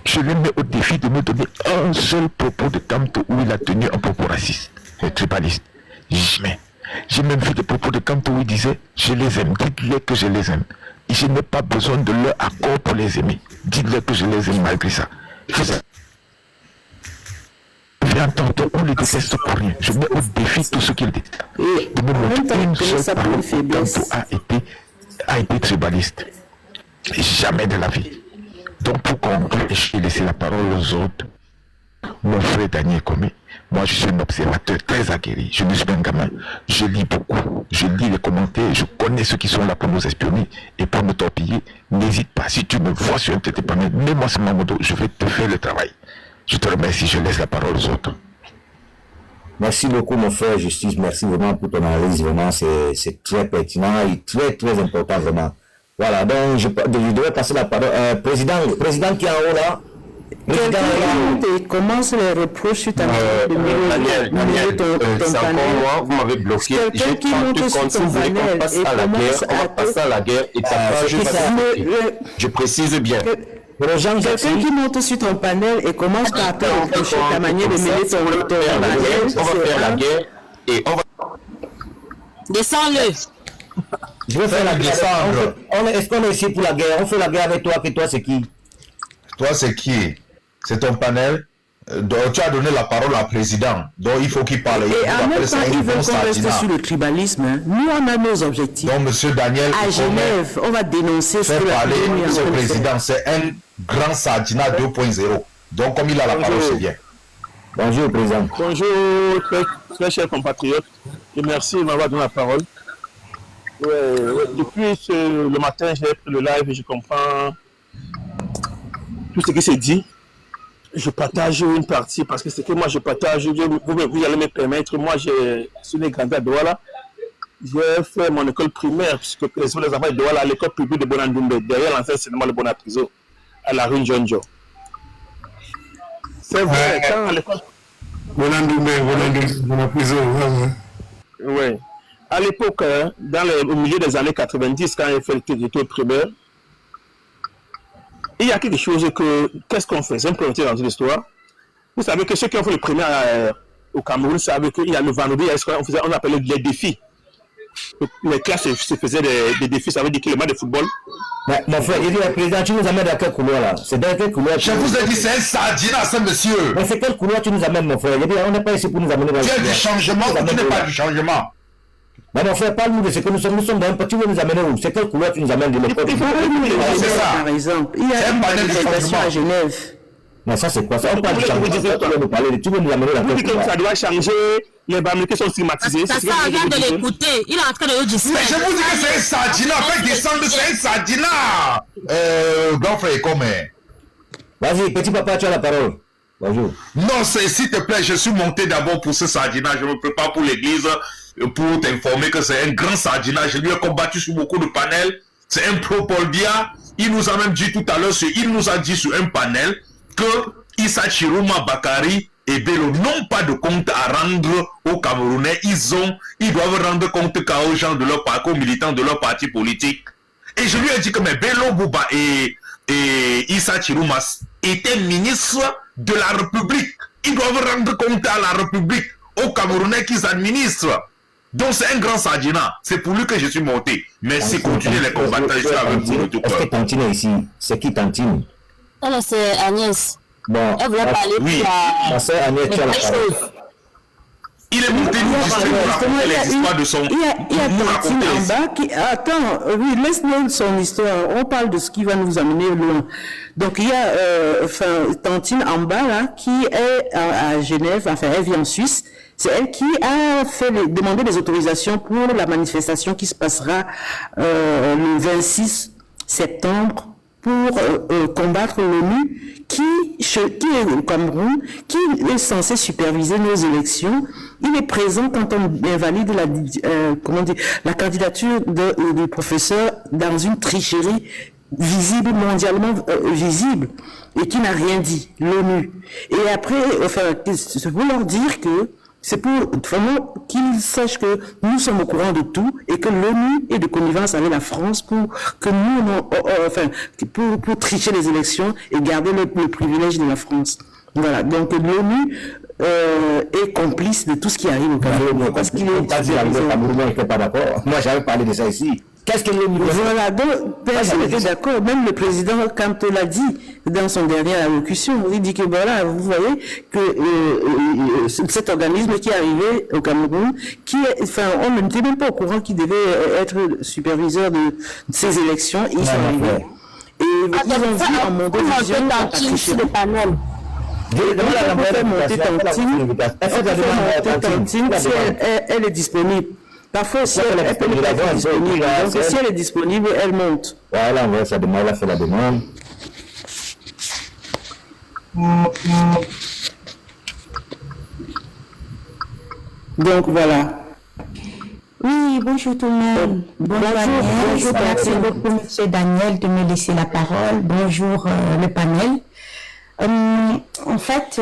Je les mets au défi de me donner un seul propos de Kamto où il a tenu un propos raciste et tribaliste. Jamais. J'ai même vu des propos de Kamto où il disait « Je les aime, dites-leur que je les aime. Et je n'ai pas besoin de leur accord pour les aimer. Dites-leur que je les aime malgré ça. » Tantôt, on les déteste pour rien. Je mets au défi tous ceux qui le détestent. De me montrer une seule parole où Kamto a été tribaliste. Et jamais de la vie. Donc pour conclure et laisser la parole aux autres, mon frère Daniel Komé, moi je suis un observateur très aguerri, je ne suis pas un gamin, je lis beaucoup, je lis les commentaires, je connais ceux qui sont là pour nous espionner et pour nous torpiller. N'hésite pas, si tu me vois sur un petit panel, mets-moi sur mon moto, je vais te faire le travail. Je te remercie, je laisse la parole aux autres. Merci beaucoup mon frère Justice, merci vraiment pour ton analyse, vraiment c'est très pertinent et très très important vraiment. Voilà, donc je devrais passer la parole. Président qui est en haut là. Quelqu'un commence les reproches sur ta Daniel, c'est encore moi, vous m'avez bloqué. J'ai 30 secondes, si vous voulez qu'on passe à la guerre, on va passer à la guerre et je précise bien. Quelqu'un qui monte sur ton panel et commence par te reprocher ta manière de mêler ton panel. On va faire la guerre et on va... Descends-le. Je vais faire la guerre. Est-ce qu'on est ici pour la guerre? On fait la guerre avec toi, et toi c'est qui? Toi c'est qui? C'est ton panel. Donc, tu as donné la parole à président. Donc il faut qu'il parle. Et en même temps, ils veulent qu'on reste sur le tribalisme. Hein. Nous, on a nos objectifs. Donc monsieur Daniel, à Genève, on va dénoncer ce que la le président. C'est un grand Sardina 2.0. Donc comme il a la parole, c'est bien. Bonjour président. Bonjour très chers compatriotes. Et merci de m'avoir donné la parole. Depuis le matin, j'ai pris le live et je comprends tout ce qui s'est dit. Je partage une partie parce que c'est que moi je partage, vous allez me permettre, moi j'ai suis grandi à Douala, j'ai fait mon école primaire puisque les enfants de Douala à l'école publique de Bonandoumbe, derrière l'ancien cinéma le Bonapriso, à la rue Njonjo. C'est vrai, quand à l'école... Bonandoumbe, Bonapriso, oui. À l'époque, au milieu des années 90, quand j'ai fait l'école primaire, il y a quelque chose qu'est-ce qu'on fait? C'est un priorité dans une histoire. Vous savez que ceux qui ont fait le primaire au Cameroun savent qu'il y a le vendredi, on appelait les défis. Les classes se faisaient des défis, ça veut dire qu'il y a le match de football. Mais, mon frère, il dit, le président, tu nous amènes dans quel couloir là? C'est dans quel couloir? Je vous ai dit, c'est un sardina, ça, monsieur. Mais c'est quel couloir tu nous amènes, mon frère? Il dit, on n'est pas ici pour nous amener dans le couloir. Tu as du changement ou tu n'es pas du changement? Mais mon frère, parle-nous de ce que nous sommes dans un petit, tu veux nous amener où? C'est quel couloir tu nous amènes de l'école? C'est ça. Par exemple, il y a une manifestation à Genève. Mais ça c'est quoi ça? On parle du changement, tu veux nous amener dans quel couloir? Ça doit changer, les Américains sont stigmatisés. Ça vient de l'écouter, il est en train de le dire. Mais je vous dis que c'est un sardina, faites descendre, c'est un sardina. Grand frère, comment? Vas-y, petit papa, tu as la parole. Bonjour. Non, s'il te plaît, je suis monté d'abord pour ce sardina, je me prépare pour l'église. Pour t'informer que c'est un grand sardina, je lui ai combattu sur beaucoup de panels, c'est un pro-Poldia, il nous a même dit tout à l'heure, il nous a dit sur un panel que Issa Chiroma Bakari et Bello n'ont pas de compte à rendre aux Camerounais, ils doivent rendre compte aux gens de leur parti, aux militants de leur parti politique. Et je lui ai dit que mais Bello Bouba et Issa Chiroumas étaient ministres de la République. Ils doivent rendre compte à la République, aux Camerounais qu'ils administrent. Donc c'est un grand Sadina. C'est pour lui que je suis monté. Merci, continuez les combattants. Je suis avec vous de tout cœur. Est-ce que Tantine est ici? C'est qui Tantine? Non, c'est Agnès. Bon, elle voulait parler oui. Ma soeur Agnès, tu as la parole. Il est monté nous distribuer pour raconter les histoires de son... Il y a Tantine en bas qui... Attends, oui, laisse-nous son histoire. On parle de ce qui va nous amener loin. Donc, il y a Tantine en bas, là, qui est à Genève, enfin, elle vit en Suisse. C'est elle qui a demandé des autorisations pour la manifestation qui se passera le 26 septembre pour combattre l'ONU qui est au Cameroun, qui est censé superviser nos élections. Il est présent quand on invalide la candidature du professeur dans une tricherie visible, mondialement visible, et qui n'a rien dit, l'ONU. Et après, c'est pour leur dire que c'est pour vraiment qu'ils sachent que nous sommes au courant de tout et que l'ONU est de connivence avec la France pour que nous, pour tricher les élections et garder le privilège de la France. Voilà. Donc l'ONU est complice de tout ce qui arrive au Cameroun. Parce qu'il est pas d'accord. Moi, j'avais parlé de ça ici. Qu'est-ce que l'ONU veut? Voilà, donc personne n'était d'accord. Même le président Kanto l'a dit dans son dernière allocution. Il dit que voilà, vous voyez que cet organisme qui est arrivé au Cameroun, on n'était même pas au courant qu'il devait être superviseur de ces élections. Ils sont arrivés. Et ils ont vu en mondialisation sur le panel. Elle est disponible. Parfois, si elle peut pas être disponible. Donc, si elle est disponible, elle monte. Voilà, on va sa demande, elle a fait la demande. Donc, voilà. Oui, bonjour tout le monde. Bonjour, merci beaucoup, M. Daniel, de me laisser la parole. Bonjour, le panel. En fait,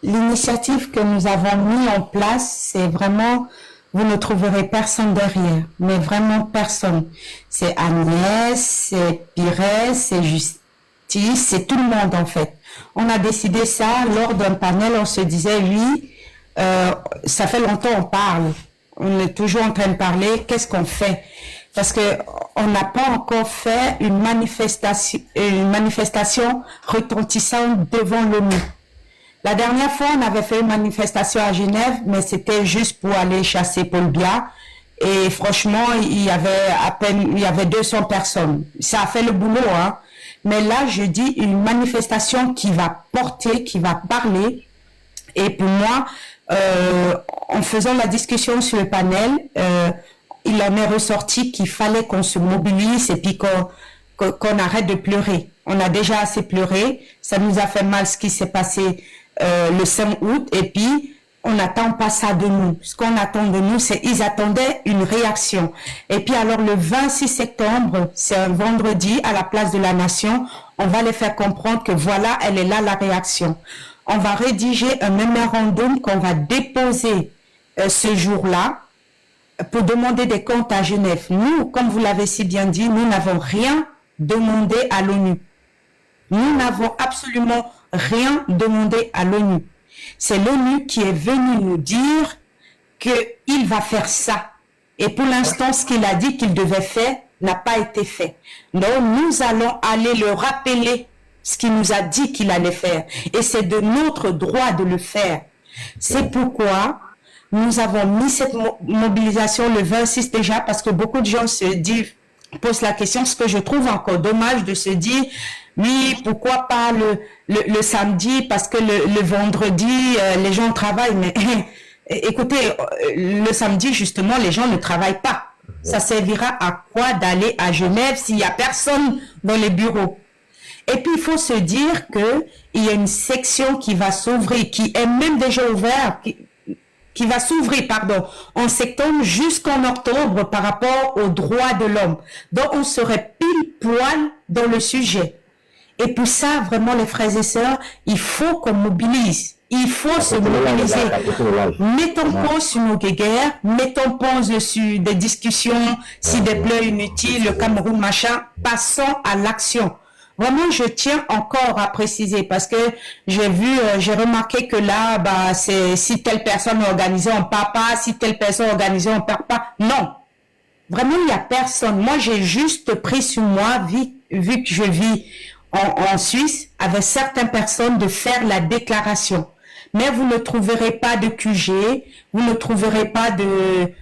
l'initiative que nous avons mis en place, c'est vraiment... Vous ne trouverez personne derrière, mais vraiment personne. C'est Agnès, c'est Pires, c'est Justice, c'est tout le monde en fait. On a décidé ça lors d'un panel, on se disait oui, ça fait longtemps on parle, on est toujours en train de parler, qu'est-ce qu'on fait? Parce que on n'a pas encore fait une manifestation retentissante devant l'ONU. La dernière fois, on avait fait une manifestation à Genève, mais c'était juste pour aller chasser Paul Biya. Et franchement, il y avait 200 personnes. Ça a fait le boulot, hein. Mais là, je dis une manifestation qui va porter, qui va parler. Et pour moi, en faisant la discussion sur le panel, il en est ressorti qu'il fallait qu'on se mobilise et puis qu'on arrête de pleurer. On a déjà assez pleuré. Ça nous a fait mal ce qui s'est passé le 5 août, et puis on n'attend pas ça de nous. Ce qu'on attend de nous, c'est ils attendaient une réaction. Et puis alors le 26 septembre, c'est un vendredi, à la place de la Nation, on va les faire comprendre que voilà, elle est là la réaction. On va rédiger un mémorandum qu'on va déposer ce jour-là pour demander des comptes à Genève. Nous, comme vous l'avez si bien dit, nous n'avons rien demandé à l'ONU. Nous n'avons absolument rien demandé à l'ONU. C'est l'ONU qui est venue nous dire qu'il va faire ça. Et pour l'instant, ce qu'il a dit qu'il devait faire n'a pas été fait. Donc, nous allons aller le rappeler ce qu'il nous a dit qu'il allait faire. Et c'est de notre droit de le faire. C'est pourquoi nous avons mis cette mobilisation le 26 déjà, parce que beaucoup de gens posent la question, ce que je trouve encore dommage de se dire, oui, pourquoi pas le samedi, parce que le vendredi, les gens travaillent. Mais écoutez, le samedi, justement, les gens ne travaillent pas. Ça servira à quoi d'aller à Genève s'il n'y a personne dans les bureaux? Et puis, il faut se dire qu'il y a une section qui va s'ouvrir, qui est même déjà ouverte, qui va s'ouvrir, en septembre jusqu'en octobre par rapport aux droits de l'homme. Donc, on serait pile poil dans le sujet. Et pour ça, vraiment, les frères et sœurs, il faut qu'on mobilise. Il faut se mobiliser. Mettons pause sur nos guerres, mettons pause sur des discussions, si des pleurs inutiles, le Cameroun, machin. Passons à l'action. Vraiment, je tiens encore à préciser parce que j'ai remarqué que là, c'est si telle personne est organisée, on part pas, si telle personne est organisée, on part pas. Non. Vraiment, il n'y a personne. Moi, j'ai juste pris sur moi, vu que je vis en Suisse, avec certaines personnes, de faire la déclaration. Mais vous ne trouverez pas de QG, vous ne trouverez pas les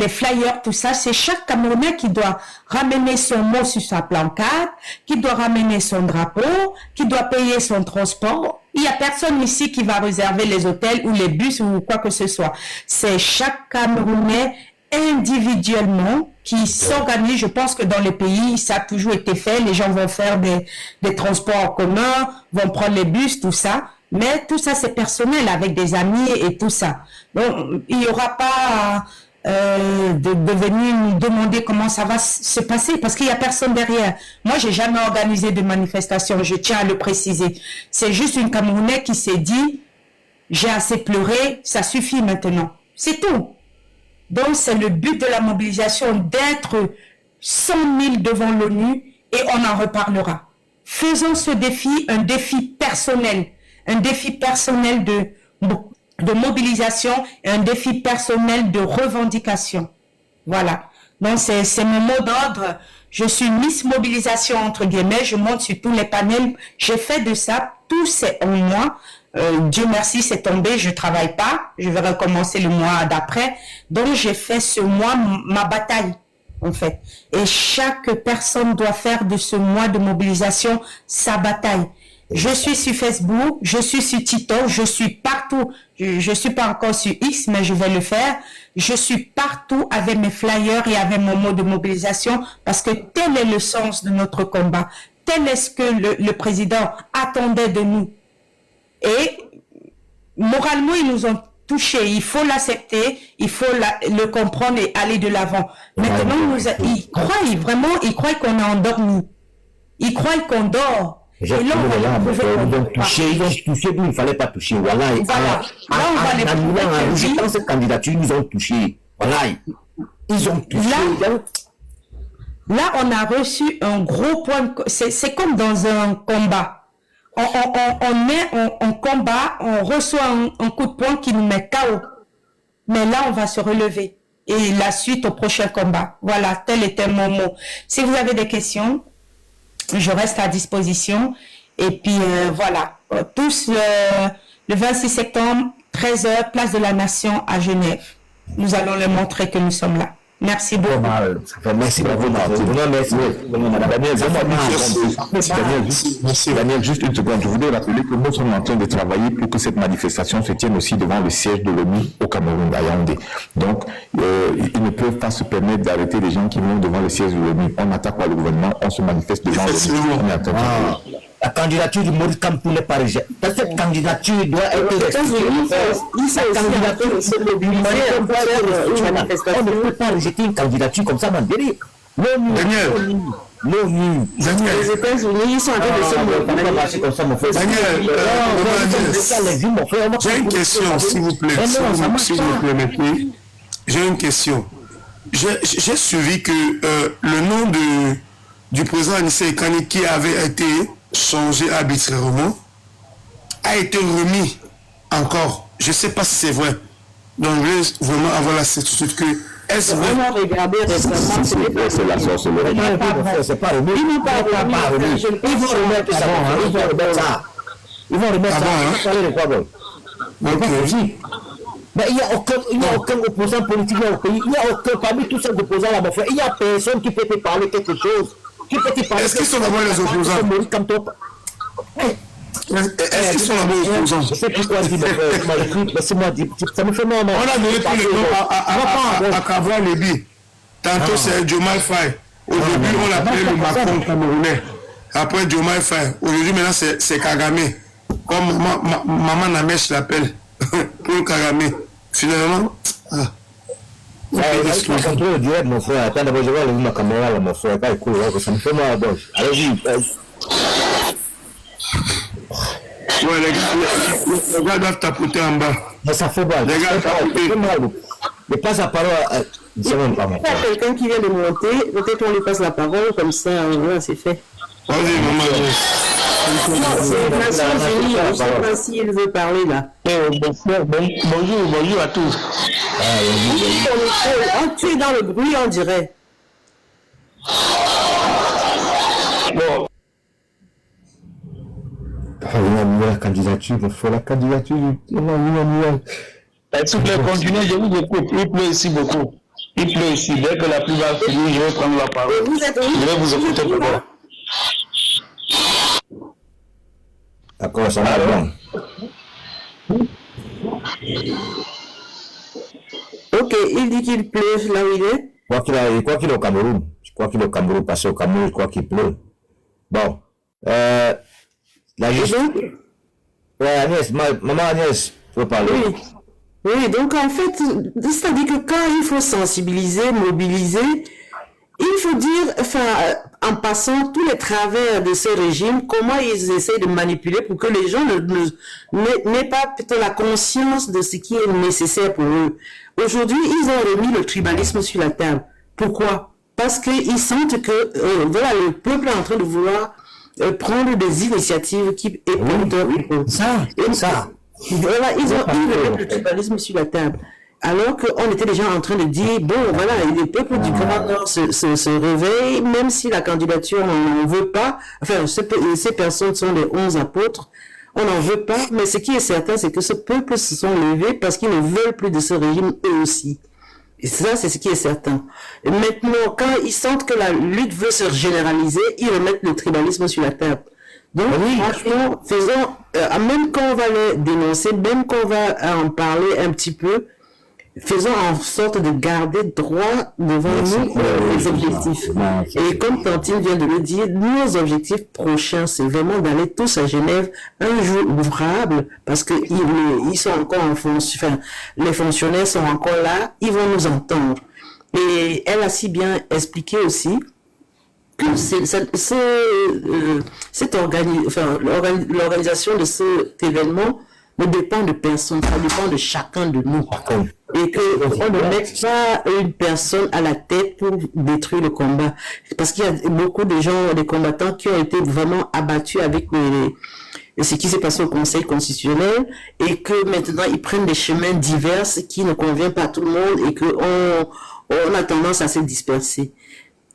flyers, tout ça. C'est chaque Camerounais qui doit ramener son mot sur sa pancarte, qui doit ramener son drapeau, qui doit payer son transport. Il n'y a personne ici qui va réserver les hôtels ou les bus ou quoi que ce soit. C'est chaque Camerounais individuellement qui s'organise. Je pense que dans les pays, ça a toujours été fait. Les gens vont faire des transports en commun, vont prendre les bus, tout ça. Mais tout ça, c'est personnel avec des amis et tout ça. Donc, il n'y aura pas de venir nous demander comment ça va se passer parce qu'il n'y a personne derrière. Moi, j'ai jamais organisé de manifestation. Je tiens à le préciser. C'est juste une Camerounaise qui s'est dit, j'ai assez pleuré, ça suffit maintenant. C'est tout. Donc, c'est le but de la mobilisation d'être 100 000 devant l'ONU et on en reparlera. Faisons ce défi un défi personnel de mobilisation et un défi personnel de revendication. Voilà. Donc, c'est mon mot d'ordre. Je suis Miss Mobilisation, entre guillemets. Je monte sur tous les panels. J'ai fait de ça. Tout c'est en moi. Dieu merci, c'est tombé, je travaille pas, je vais recommencer le mois d'après. Donc, j'ai fait ce mois ma bataille, en fait. Et chaque personne doit faire de ce mois de mobilisation sa bataille. Je suis sur Facebook, je suis sur TikTok, je suis partout. Je suis pas encore sur X, mais je vais le faire. Je suis partout avec mes flyers et avec mon mot de mobilisation parce que tel est le sens de notre combat. Tel est ce que le président attendait de nous. Et moralement, ils nous ont touchés. Il faut l'accepter, il faut le comprendre et aller de l'avant. Maintenant, ils croient qu'on est endormi. Ils croient qu'on dort. Et là, ils ont touché, d'où il ne fallait pas toucher. Voilà. Là, on va cette candidature, ils ont touché. Voilà. Ils ont touché. Là, on a reçu un gros point. C'est comme dans un combat. On combat, on reçoit un coup de poing qui nous met KO. Mais là, on va se relever. Et la suite au prochain combat. Voilà, tel était mon mot. Si vous avez des questions, je reste à disposition. Et puis, voilà. Tous le 26 septembre, 13h, place de la Nation à Genève. Nous allons leur montrer que nous sommes là. Merci beaucoup. Merci beaucoup. Daniel, juste une seconde. Je voudrais rappeler que nous sommes en train de travailler pour que cette manifestation se tienne aussi devant le siège de l'ONU au Cameroun, à Yaoundé. Donc, ils ne peuvent pas se permettre d'arrêter les gens qui vont devant le siège de l'ONU. On n'attaque pas le gouvernement, on se manifeste devant l'ONU. La candidature du Maurice Kamto n'est pas rejetée. Cette candidature doit être respectée. On ne peut pas rejeter une candidature comme ça, Mandéry. L'ONU. Les États-Unis, ils sont en train de se comme ça, mon frère. J'ai une question, s'il vous plaît. Si vous me permettez, j'ai une question. J'ai suivi que le nom du président Anissé Ekani, qui avait été changé arbitrairement, a été remis encore. Je ne sais pas si c'est vrai. Donc, je voulais vraiment avoir la certitude que est-ce vrai? Vraiment regarder récemment, c'est la sorcellerie. C'est pas remis. Ils n'ont pas remis. Ils vont remettre ça. Ils vont remettre ça. Mais il n'y a aucun opposant politique au pays. Il n'y a aucun, parmi tous ces opposants là, mon frère, il n'y a personne qui peut te parler quelque chose. Est-ce qu'ils sont d'abord les opposants? Est-ce qu'ils sont d'abord les opposants? Je sais pourquoi je dis, laissez-moi dire, ça me fait mal. On a donné tous les noms à Kavra Lebi. Tantôt c'est Diomaye Faye. Au début, on l'appelait le Macron camerounais. Après Diomaye Faye. Aujourd'hui, maintenant, c'est Kagame. Comme Maman Namesh l'appelle. Pour Kagame. Finalement, je contrôle direct, mon frère. Attends, d'abord, je vais lever ma caméra, là, mon frère. Pas écoute, ça me fait mal à la bouche. Allez-y. Ouais, les gars doivent tapoter en bas. Mais ça fait mal. Les gars tapoter. Mais passe la parole à... C'est même pas mal. Il y a quelqu'un qui vient de monter, peut-être on lui passe la parole, comme ça, voilà, c'est fait. Vas-y, maman. C'est Nations Unies, je ne sais pas s'il veut parler là. Bonjour à tous. Tu es dans le bruit, on dirait. Bon. La candidature, il faut la candidature. S'il vous plaît, continuez, je vous écoute. Il pleut ici beaucoup. Il pleut ici. Dès que la pluie va finir, je vais prendre la parole. Vous êtes où? Je vais vous écouter pour moi. D'accord, ça va bien. Ok, il dit qu'il pleut là où il est. Je crois qu'il est au Cameroun. Je crois qu'il est au Cameroun, parce qu'au Cameroun, je crois qu'il pleut. Bon. La justice. Ouais, Agnès, maman Agnès, tu veux parler? Oui. Oui, donc en fait, c'est-à-dire que quand il faut sensibiliser, mobiliser, il faut dire, enfin, en passant tous les travers de ce régime, comment ils essayent de manipuler pour que les gens n'aient pas plutôt la conscience de ce qui est nécessaire pour eux. Aujourd'hui, ils ont remis le tribalisme sur la table. Pourquoi? Parce qu'ils sentent que voilà, le peuple est en train de vouloir prendre des initiatives qui éproutent leur peuple. Ça. Voilà, ils ont remis le tribalisme sur la table. Alors qu'on était déjà en train de dire, bon, voilà, les peuples du Grand Nord se réveillent, même si la candidature, on n'en veut pas. Enfin, ces personnes sont les 11 apôtres. On n'en veut pas, mais ce qui est certain, c'est que ce peuple se sont levés parce qu'ils ne veulent plus de ce régime eux aussi. Et ça, c'est ce qui est certain. Et maintenant, quand ils sentent que la lutte veut se généraliser, ils remettent le tribalisme sur la table. Donc, franchement, faisons, même quand on va les dénoncer, même quand on va en parler un petit peu, faisons en sorte de garder droit devant nous les objectifs. Et comme Tantine vient de le dire, nos objectifs prochains, c'est vraiment d'aller tous à Genève un jour ouvrable, parce que ils sont encore en fonction, enfin, les fonctionnaires sont encore là, ils vont nous entendre. Et elle a si bien expliqué aussi que l'organisation de cet événement ne dépend de personne, ça dépend de chacun de nous. Et qu'on ne mette pas une personne à la tête pour détruire le combat. Parce qu'il y a beaucoup de gens, des combattants qui ont été vraiment abattus avec ce qui s'est passé au Conseil constitutionnel et que maintenant ils prennent des chemins divers qui ne conviennent pas à tout le monde et qu'on a tendance à se disperser.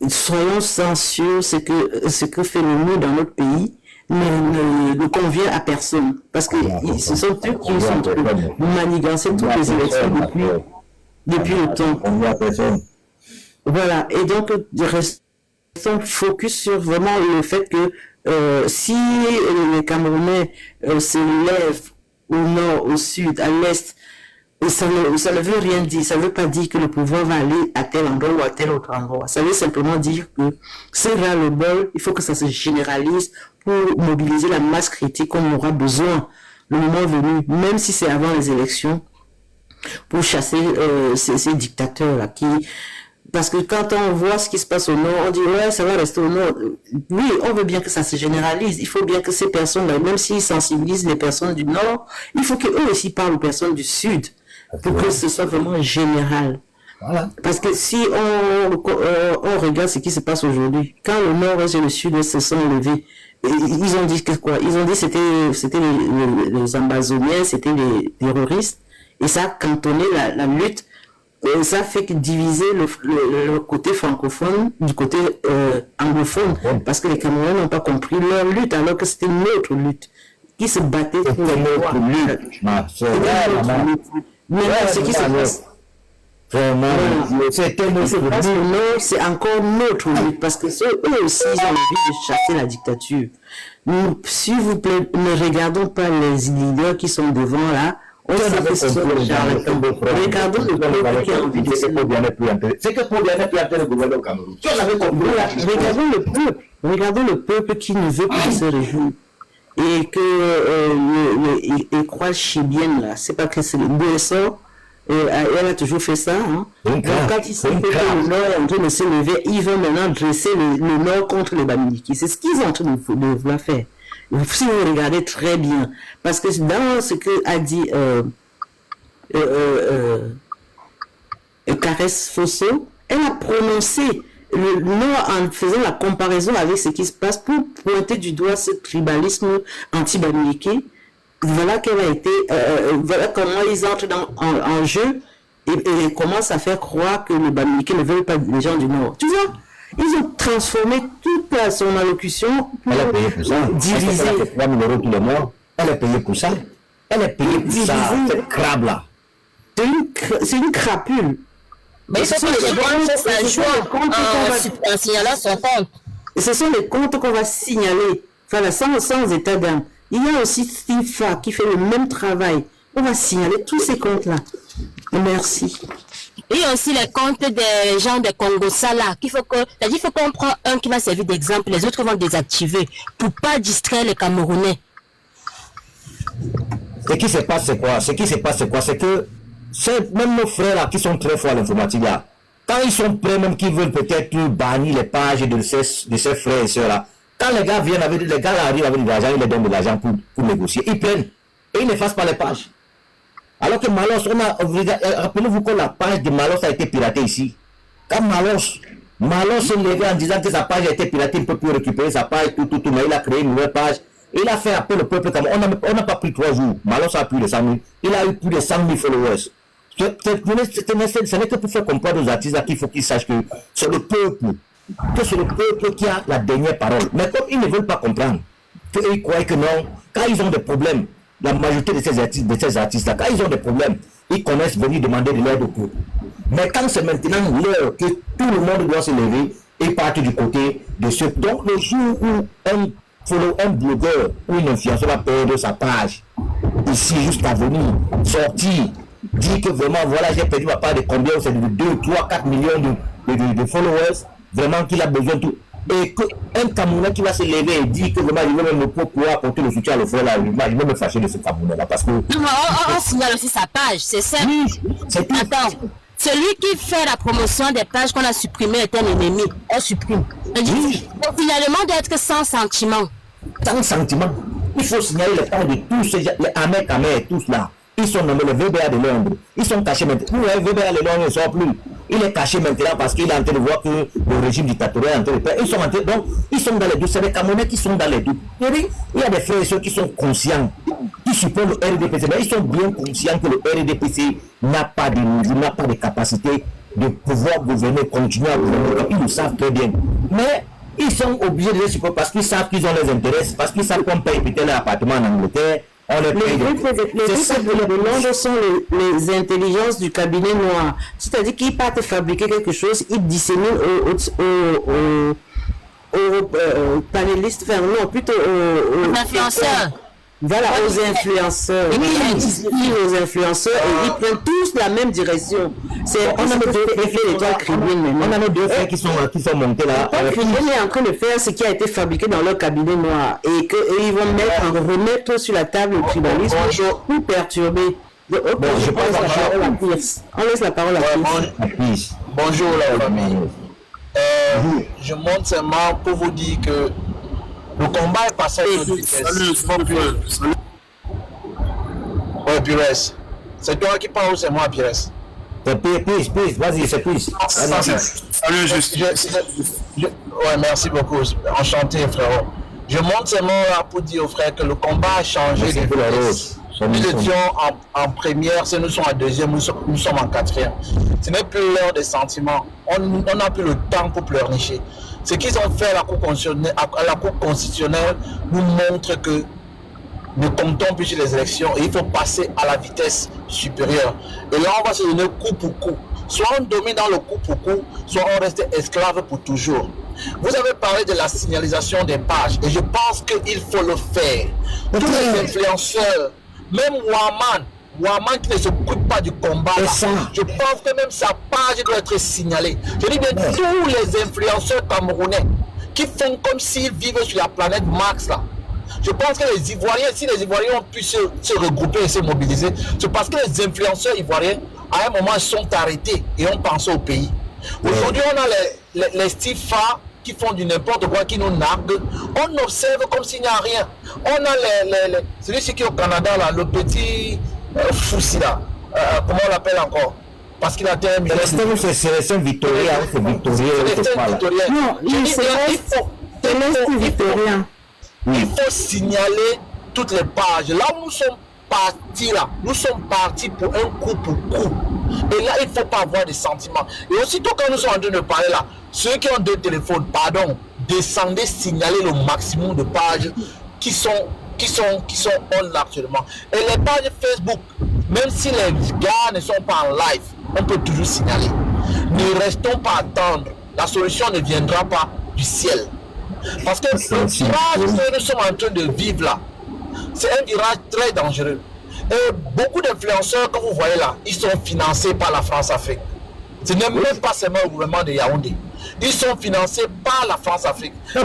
Soyons sûrs, ce que fait le nous dans notre pays ne convient à personne. Parce que ce sont eux qui sont manigancés toutes les élections depuis le temps. Voilà. Et donc, restons focus sur vraiment le fait que si les Camerounais se lèvent au nord, au sud, à l'est, ça ne veut rien dire. Ça ne veut pas dire que le pouvoir va aller à tel endroit ou à tel autre endroit. Ça veut simplement dire que c'est vers le bol, il faut que ça se généralise pour mobiliser la masse critique qu'on aura besoin le moment venu, même si c'est avant les élections, pour chasser ces dictateurs-là parce que quand on voit ce qui se passe au nord, on dit ouais, ça va rester au nord. Oui, on veut bien que ça se généralise. Il faut bien que ces personnes-là, même s'ils sensibilisent les personnes du nord, il faut qu'eux aussi parlent aux personnes du sud pour que ce soit vraiment général. Voilà. Parce que si on regarde ce qui se passe aujourd'hui, quand le nord et le sud se sont levés, ils ont dit que quoi? Ils ont dit que c'était les Amazoniens, c'était les terroristes, et ça a cantonné la lutte. Et ça fait que diviser le côté francophone du côté anglophone, parce que les Camerounais n'ont pas compris leur lutte, alors que c'était notre lutte, qui se battait pour notre lutte. Mais ce qui se passe, c'est encore notre lutte, parce que eux aussi, ils ont envie de chasser la dictature. S'il vous plaît, ne regardons pas les leaders qui sont devant là. Regardons le peuple qui a envie de se lever. C'est que pour bien être le gouvernement au Cameroun. Regardons le peuple qui ne veut plus se réjouir. Et que les croix chibiennes là, c'est pas que c'est le BSO, elle a toujours fait ça. Hein. Donc quand ils savent que le Nord est en train de se lever, ils veulent maintenant dresser le Nord contre les Bamiliki. C'est ce qu'ils sont en train de vouloir faire. Si vous regardez très bien, parce que dans ce que a dit Caresse Fosso, elle a prononcé le nom en faisant la comparaison avec ce qui se passe pour pointer du doigt ce tribalisme anti-Bamileke. Voilà qu'elle a été, voilà comment ils entrent en jeu et commencent à faire croire que les Bamileke ne veulent pas les gens du Nord. Tu vois, ils ont transformé toute son allocution pour diviser. Elle a payé 3 000 € tous les mois. Elle est payée pour ça. Elle est payée pour ça, cette crabe-là. C'est une crapule. Mais ce sont les comptes en signalant son compte. Ce sont les comptes qu'on va signaler, enfin, sans état d'âme. Il y a aussi FIFA qui fait le même travail. On va signaler tous ces comptes-là. Merci. Il y a aussi les comptes des gens de Congo Sala. Il faut qu'on prenne un qui va servir d'exemple, les autres vont désactiver pour ne pas distraire les Camerounais. Ce qui se passe, c'est quoi? C'est que même nos frères là qui sont très forts à l'informatique là, quand ils sont prêts, même qu'ils veulent peut-être bannir les pages de ces frères et sœurs là, quand les gars viennent avec, les gars là arrivent avec de l'argent, ils leur donnent de l'argent pour négocier, ils prennent et ils n'effacent pas les pages. Alors que Malos, rappelez-vous que la page de Malos a été piratée ici. Quand Malos s'est levé en disant que sa page a été piratée, il ne peut plus récupérer sa page, mais il a créé une nouvelle page. Il a fait appel au peuple comme on n'a pas pris 3 jours. Malos a plus de 100 000. Il a eu plus de 100 000 followers. Ce n'est que pour faire comprendre aux artistes qu'il faut qu'ils sachent que c'est le peuple. Que c'est le peuple qui a la dernière parole. Mais comme ils ne veulent pas comprendre, ils croient que non, quand ils ont des problèmes, la majorité de ces artistes-là, quand ils ont des problèmes, ils connaissent venir demander de l'aide au peuple. Mais quand c'est maintenant l'heure que tout le monde doit se lever et partir du côté de ceux. Donc le jour où un blogueur ou une influenceur va perdre sa page, ici jusqu'à venir, sortir, dire que vraiment, voilà, j'ai perdu ma part de combien, c'est de 2, 3, 4 millions de followers, vraiment qu'il a besoin de tout. Et qu'un Camerounais qui va se lever et dire que vraiment, il veut même pouvoir apporter le soutien à le frère là, je vais me fâcher de ce Camerounais-là parce que... On signale aussi sa page, c'est ça. Oui, c'est tout. Attends, celui qui fait la promotion des pages qu'on a supprimées est un ennemi, on supprime. Oui. Donc finalement, doit être sans sentiment. Sans sentiment. Il faut signaler les pages de tous ces gens, les Ahmed et tous là. Ils sont nommés le VBA de Londres. Ils sont cachés maintenant. Le VBA de Londres ne sort plus. Il est caché maintenant parce qu'il est en train de voir que le régime dictatorial est en train de faire. Ils sont en train, donc, ils sont dans les deux. C'est les Camerounais qui sont dans les deux. Il y a des frères et sœurs qui sont conscients, qui supportent le RDPC. Mais ils sont bien conscients que le RDPC n'a pas de niveau, n'a pas de capacité de pouvoir gouverner, continuer à gouverner. Ils le savent très bien. Mais ils sont obligés de les supporter parce qu'ils savent qu'ils ont les intérêts, parce qu'ils savent qu'on paye peut-être l'appartement en Angleterre. Les Londres sont les intelligences du cabinet noir. C'est-à-dire qu'ils partent fabriquer quelque chose, ils disséminent aux panélistes, enfin non, plutôt aux influenceurs. Voilà, aux influenceurs. Aux influenceurs et ils prennent tous la même direction. On a nos deux frères qui sont montés là. Ils est en train de faire ce qui a été fabriqué dans leur cabinet noir et qu'ils vont remettre sur la table le tribalisme pour perturber. Donc, okay, je passe la parole à Pierce. On laisse la parole à Pierce. Bonjour la famille. Je monte seulement pour vous dire que le combat est passé à notre vitesse. Salut. Ouais, Pires. C'est toi qui parles ou c'est moi, Pires? Pires, vas-y, c'est Pires. Salut, ouais, merci beaucoup. Enchanté, frérot. Je monte seulement là pour dire aux frères que le combat a changé de vitesse. Nous étions en première, nous sommes en deuxième, nous sommes en quatrième. Ce n'est plus l'heure des sentiments. On n'a plus le temps pour pleurnicher. Ce qu'ils ont fait à la Cour constitutionnelle nous montre que nous comptons plus sur les élections et il faut passer à la vitesse supérieure. Et là, on va se donner coup pour coup. Soit on domine dans le coup pour coup, soit on reste esclave pour toujours. Vous avez parlé de la signalisation des pages et je pense qu'il faut le faire. Tous les influenceurs, même Waman qui ne se coupe pas du combat, là, je pense que même sa page doit être signalée. Je dis bien tous les influenceurs camerounais qui font comme s'ils vivent sur la planète Mars là. Je pense que les Ivoiriens, si les Ivoiriens ont pu se regrouper et se mobiliser, c'est parce que les influenceurs ivoiriens, à un moment, sont arrêtés et ont pensé au pays. Aujourd'hui, on a les Stifa qui font du n'importe quoi, qui nous narguent, on observe comme s'il n'y a rien. On a celui-ci qui est au Canada, là, le petit Foussi, là. Comment on l'appelle encore? Parce qu'il a terminé. C'est Célestin Victoria, c'est Victoria. Non, Victoria. Il faut signaler toutes les pages. Là où nous sommes partis, nous sommes partis pour un coup pour coup. Et là, il ne faut pas avoir de sentiments. Et aussitôt quand nous sommes en train de parler là, ceux qui ont deux téléphones, pardon, descendez, signalez le maximum de pages qui sont on actuellement. Et les pages Facebook, même si les gars ne sont pas en live, on peut toujours signaler. Ne restons pas à attendre. La solution ne viendra pas du ciel. Parce que le virage que nous sommes en train de vivre là, c'est un virage très dangereux. Et beaucoup d'influenceurs que vous voyez là, ils sont financés par la France-Afrique. Ce n'est même pas seulement le gouvernement de Yaoundé. Ils sont financés par la France-Afrique. Oui.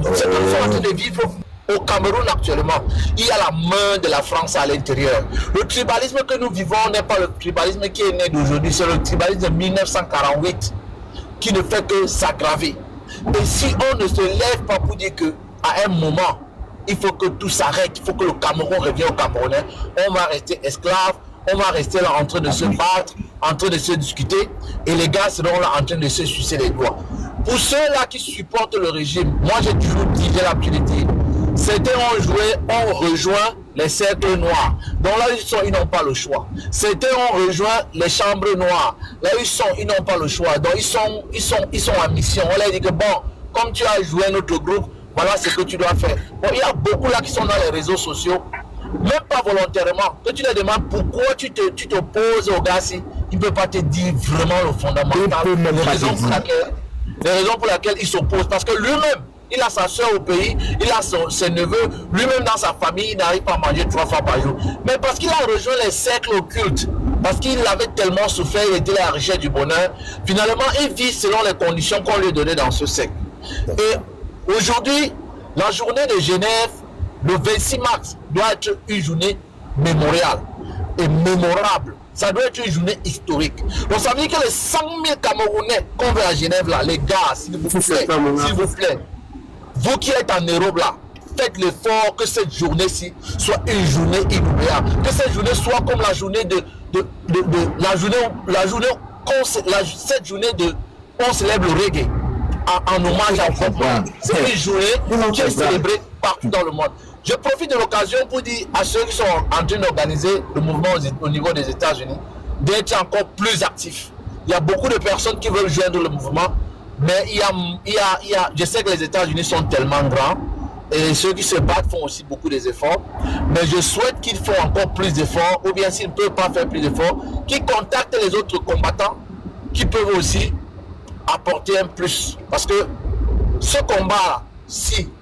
Ce que nous sommes en train de vivre au Cameroun actuellement, il y a la main de la France à l'intérieur. Le tribalisme que nous vivons n'est pas le tribalisme qui est né d'aujourd'hui, c'est le tribalisme de 1948 qui ne fait que s'aggraver. Et si on ne se lève pas pour dire qu'à un moment, il faut que tout s'arrête, il faut que le Cameroun revienne au Camerounais, on va rester esclaves, on va rester là en train de se battre, en train de se discuter, et les gars seront là en train de se sucer les doigts. Pour ceux-là qui supportent le régime, moi j'ai toujours dit, j'ai l'habitude de dire, certains ont rejoint les cercles noirs. Donc là, ils n'ont pas le choix. Certains ont rejoint les chambres noires. Là, ils n'ont pas le choix. Donc ils sont en mission. On leur dit que bon, comme tu as joué notre groupe, voilà ce que tu dois faire. Bon, il y a beaucoup là qui sont dans les réseaux sociaux, même pas volontairement, que tu leur demandes pourquoi tu t'opposes au gars si il ne peut pas te dire vraiment le fondamental. Les raisons pour lesquelles il s'oppose. Parce que lui-même, il a sa soeur au pays, il a ses neveux, lui-même dans sa famille, il n'arrive pas à manger 3 fois par jour. Mais parce qu'il a rejoint les cercles occultes, parce qu'il avait tellement souffert, il était la richesse du bonheur, finalement il vit selon les conditions qu'on lui donnait dans ce cercle. Et aujourd'hui, la journée de Genève, le 26 mars, doit être une journée mémoriale et mémorable. Ça doit être une journée historique. Donc ça veut dire que les 100 000 Camerounais qu'on veut à Genève là, les gars, s'il vous plaît, vous qui êtes en Europe là, faites l'effort que cette journée-ci soit une journée inoubliable. Que cette journée soit comme la journée cette journée de on célèbre le reggae en hommage à Papa. C'est une journée qui est célébrée partout dans le monde. Je profite de l'occasion pour dire à ceux qui sont en train d'organiser le mouvement au niveau des États-Unis d'être encore plus actifs. Il y a beaucoup de personnes qui veulent joindre le mouvement, mais je sais que les États-Unis sont tellement grands et ceux qui se battent font aussi beaucoup d'efforts. Mais je souhaite qu'ils font encore plus d'efforts, ou bien s'ils ne peuvent pas faire plus d'efforts, qu'ils contactent les autres combattants qui peuvent aussi apporter un plus. Parce que ce combat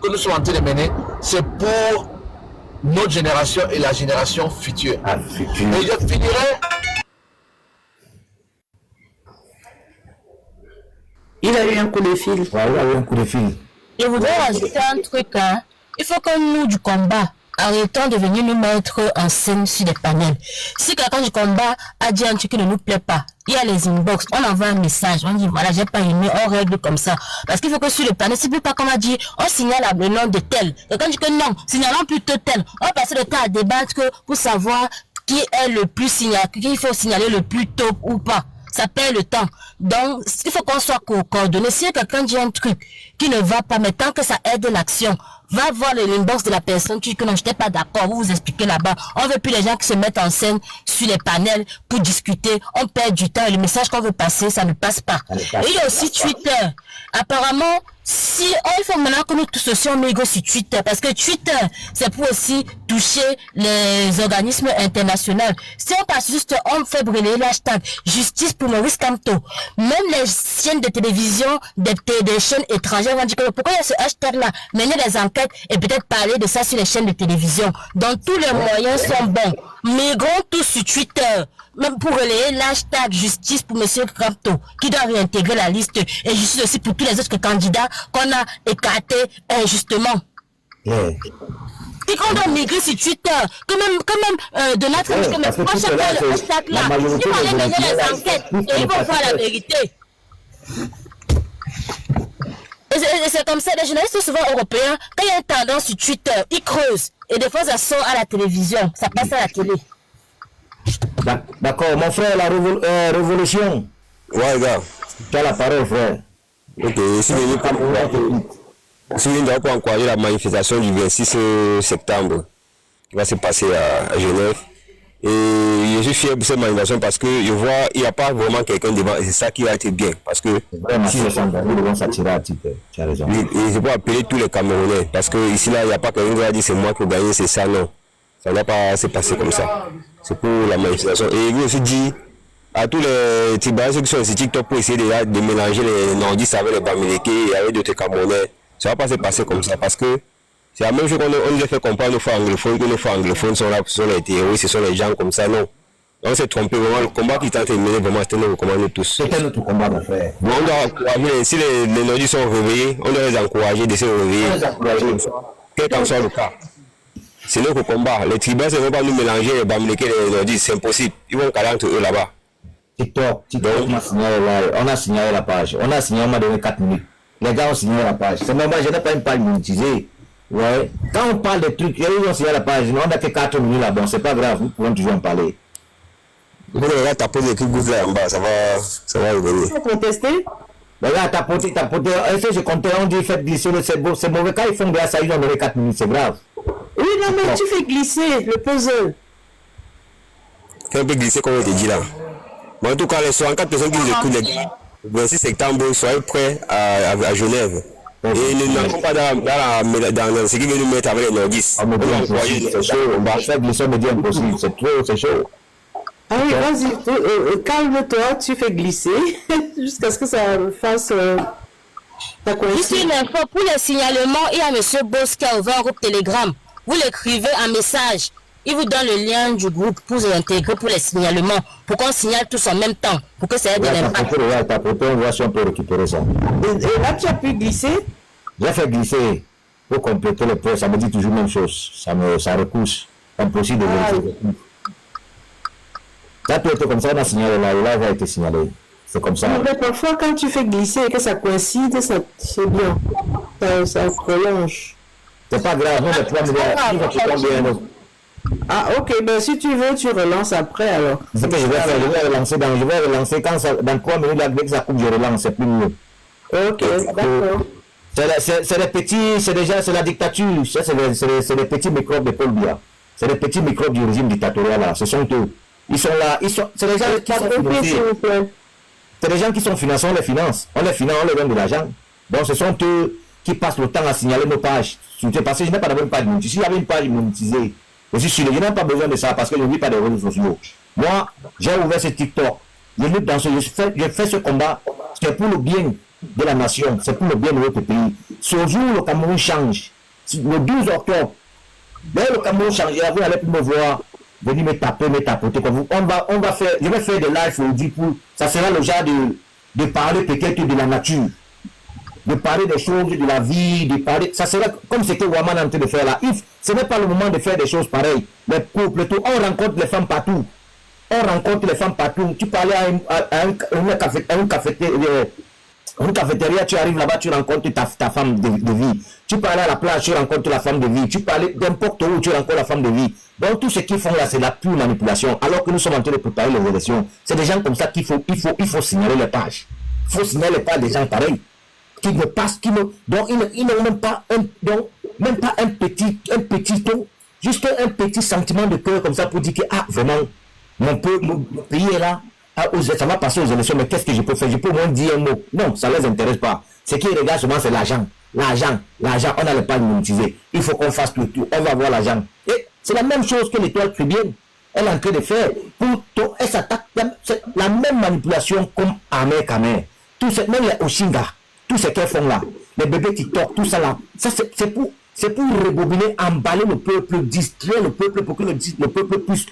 que nous sommes en train de mener, c'est pour notre génération et la génération future. Et je finirai. Il a eu un coup de fil. Ouais, il a eu un coup de fil. Je voudrais rajouter un truc. Il faut que nous, du combat, arrêtons de venir nous mettre en scène sur des panels. Si quelqu'un du combat a dit un truc qui ne nous plaît pas, il y a les inbox, on envoie un message, on dit voilà, j'ai pas aimé, on règle comme ça. Parce qu'il faut que sur le panel, c'est plus pas comme on a dit, on signale le nom de tel. Quelqu'un dit que non, signalons plutôt tel. On va passer le temps à débattre pour savoir qui est le plus signalé, qu'il faut signaler le plus tôt ou pas. Ça perd le temps. Donc, il faut qu'on soit coordonné. Si quelqu'un dit un truc qui ne va pas, mais tant que ça aide l'action, va voir l'inbox de la personne qui dit que non, je n'étais pas d'accord, vous expliquez là-bas. On veut plus les gens qui se mettent en scène sur les panels pour discuter. On perd du temps et le message qu'on veut passer, ça ne passe pas. Et il y a aussi Twitter. Apparemment, il faut maintenant que nous tous aussi on négocie sur Twitter, parce que Twitter, c'est pour aussi toucher les organismes internationaux. Si on passe juste, on fait brûler l'hashtag justice pour Maurice Kamto, même les chaînes de télévision, des chaînes étrangères vont dire que pourquoi il y a ce hashtag-là, mener des enquêtes et peut-être parler de ça sur les chaînes de télévision. Donc tous les moyens sont bons. Migrons tous sur Twitter, même pour relayer l'hashtag justice pour Monsieur Kamto, qui doit réintégrer la liste, et justice aussi pour tous les autres candidats qu'on a écartés injustement. Et qu'on doit migrer sur Twitter, que même Donald Trump, mais pourquoi chacun le hashtag là, ils vont aller mener les enquêtes et ils vont voir la vérité. Et c'est comme ça, les journalistes souvent européens, quand il y a une tendance sur Twitter, ils creusent. Et des fois, ça sort à la télévision, ça passe à la télé. D'accord, mon frère, la révolution. Ouais, gars. Tu as la parole, frère. Ok, si vous n'avez pas encouragé la manifestation du 26 septembre qui va se passer à Genève. Et je suis fier de cette manifestation parce que je vois il n'y a pas vraiment quelqu'un devant et c'est ça qui a été bien. Parce que si tu as raison. Et je peux appeler tous les Camerounais parce que ici là il n'y a pas quelqu'un qui va dire c'est moi qui ai gagné, c'est ça, non. Ça ne va pas se passer comme ça. C'est pour la manifestation. Et je aussi dis à tous les Tibétains qui sont sur TikTok pour essayer de mélanger les nordistes avec les Bamileke et avec d'autres Camerounais. Ça ne va pas se passer comme ça parce que c'est la même chose qu'on nous a fait comprendre aux fois anglophones, que nos fois anglophones sont là, ce sont les terroristes, ce sont les gens comme ça, non. On s'est trompé, vraiment, le combat qui t'a terminé, vraiment, c'était notre combat, nous tous. C'était notre combat, mon frère. Bon, on doit encourager, si les nordistes sont réveillés, on doit les encourager de se réveiller. Quel qu'en soit le cas. C'est notre combat. Les tribus ne vont pas nous mélanger, les Bamileke et les nordistes, c'est impossible. Ils vont caler entre eux là-bas. TikTok, on a signalé la page. On a signalé, on m'a donné 4 minutes. Les gars ont signalé la page. C'est normal, je n'ai pas une page monétisée. Ouais. Quand on parle des trucs, ils ont signé la page, on n'a que 4 minutes là-bas, c'est pas grave, nous pouvons toujours en parler. Vous allez taper les trucs là en bas, ça va revenir. Tu vas contester? Mais là, tapoter, est-ce que je comptais, on dit faites glisser, c'est mauvais, quand ils font de ça, ils ont donné 4 minutes, c'est grave. Oui, non, mais tu fais glisser le puzzle. Fais un peu glisser comme on te dit là. Bon, en tout cas, les 64 personnes qui nous écoutent, le 26 septembre, soyez prêts à Genève. Et nous n'entrons pas dans ce qui veut nous mettre avec les nordistes. C'est chaud, on va faire glisser, me dit impossible, c'est chaud. Ah oui, vas-y, calme-toi, tu fais glisser jusqu'à ce que ça fasse ta coïncidence. Juste une info, pour les signalements, il y a M. Boss qui a ouvert un groupe Telegram. Vous l'écrivez en message. Il vous donne le lien du groupe pour vous intégrer pour les signalements, pour qu'on signale tous en même temps, pour que ça ait de l'impact. On voit si on peut récupérer ça. Et là, tu as pu glisser? J'ai fait glisser pour compléter le poste, ça me dit toujours la même chose. Ça repousse. Impossible de vérifier. Là, tout était comme ça, on a signalé là, le live a été signalé. C'est comme ça. Mais parfois, quand tu fais glisser et que ça coïncide, c'est bien. Ça prolonge. C'est pas grave, on est 3 milliards. Ah, ok, ben si tu veux, tu relances après alors. C'est ce que je vais faire, je vais relancer quand ça, dans 3 minutes, dès que ça coupe, je relance, c'est plus mieux. Ok, d'accord. C'est les petits, c'est la dictature, c'est les petits microbes de Paul Biya. C'est les petits microbes du régime dictatorial là, ce sont eux. Ils sont là, c'est les gens qui sont financés. C'est les gens qui sont financés, on les finance, on les donne de l'argent. Donc ce sont eux qui passent le temps à signaler nos pages. Parce que je n'ai pas d'abord une page monétisée. S'il y avait une page monétisée, je suis sûr, je n'ai pas besoin de ça parce que je ne vis pas des réseaux sociaux. Moi, j'ai ouvert ce TikTok. Je lutte dans je fais ce combat, c'est pour le bien de la nation, c'est pour le bien de notre pays. Ce jour, le Cameroun change. Le 12 octobre, dès le Cameroun change, vous n'allez plus me voir venir me tapoter comme vous. Je vais faire des lives aujourd'hui pour. Ça sera le genre de parler peut-être de la nature, de parler des choses de la vie, de parler. Ça sera comme ce que Waman est en train de faire là. Ce n'est pas le moment de faire des choses pareilles. Les couples, tout, on rencontre les femmes partout. Tu parlais à une cafétéria, tu arrives là-bas, tu rencontres ta femme de vie. Tu parlais à la plage, tu rencontres la femme de vie. Tu parlais n'importe où, tu rencontres la femme de vie. Donc tout ce qu'ils font là, c'est la pure manipulation. Alors que nous sommes en train de préparer les élections. C'est des gens comme ça qu'il faut signaler les pages. Il faut signaler les pages des gens pareils. Qui ne passent, donc ils n'ont même pas un petit ton, juste un petit sentiment de cœur comme ça pour dire que vraiment mon pays est là, ça va passer aux élections, mais qu'est-ce que je peux faire? Je peux au moins dire un mot. Non, ça ne les intéresse pas. Ce qui regardent seulement, c'est l'argent. L'argent, on n'a pas monétisé. Il faut qu'on fasse le tour, on va avoir l'argent. Et c'est la même chose que l'étoile Tribienne. Elle est en train de faire. Elle s'attaque, c'est la même manipulation comme Amer Kamer. Même les Oshinga. Tout ce qu'elles font là, les bébés TikTok, tout ça là, ça c'est pour rebobiner, emballer le peuple, distraire le peuple pour que le peuple puisse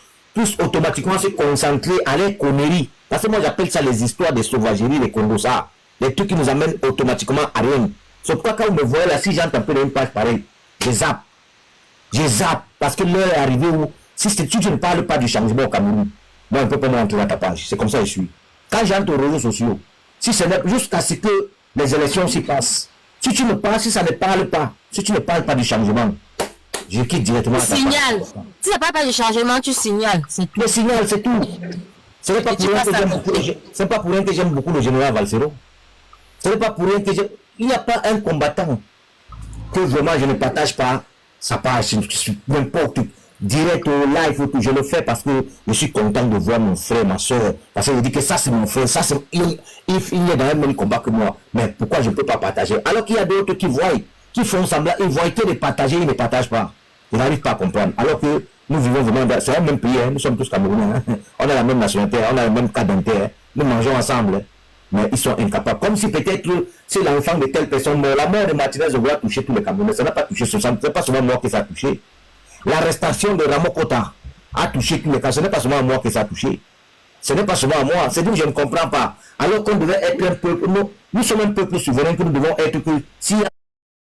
automatiquement se concentrer à les conneries. Parce que moi j'appelle ça les histoires de sauvagerie, les Congo, ça. Les trucs qui nous amènent automatiquement à rien. C'est pourquoi quand vous me voyez là, si j'entends un peu une page pareille, je zappe. Parce que l'heure est arrivée où, si tu ne parles pas du changement au Cameroun, moi on ne peut pas me rentrer dans ta page. C'est comme ça que je suis. Quand j'entre aux réseaux sociaux, si ce n'est jusqu'à ce que les élections s'y passent. Si tu ne parles, si ça ne parle pas, si tu ne parles pas du changement, je quitte directement. Tu signales. Si ça ne parle pas du changement, tu signales. Le signal, c'est tout. Ce n'est pas pour rien que j'aime beaucoup le général Valsero. Ce n'est pas pour rien que j'aime. Il n'y a pas un combattant que vraiment je ne partage pas sa page, n'importe, direct au live, je le fais parce que je suis content de voir mon frère, ma soeur, parce que je dis que ça c'est mon frère, ça c'est, il est dans le même combat que moi, mais pourquoi je ne peux pas partager? Alors qu'il y a d'autres qui voient, qui font semblant, ils voient que de partager, ils ne partagent pas. Ils n'arrivent pas à comprendre. Alors que nous vivons vraiment dans un même pays, nous sommes tous Camerounais, on a la même nationalité, on a le même cas dentaire, nous mangeons ensemble. Mais ils sont incapables. Comme si peut-être c'est l'enfant de telle personne mort. La mort de Martinez a touché tous les Camerounais. Ça n'a pas touché 60. Ce n'est pas seulement moi que ça a touché. L'arrestation de Ramo Kota a touché tous les Camerounais. Ce n'est pas seulement moi que ça a touché. Ce n'est pas seulement moi. C'est que je ne comprends pas. Alors qu'on devait être un peuple. Nous sommes un peuple souverain que nous devons être que si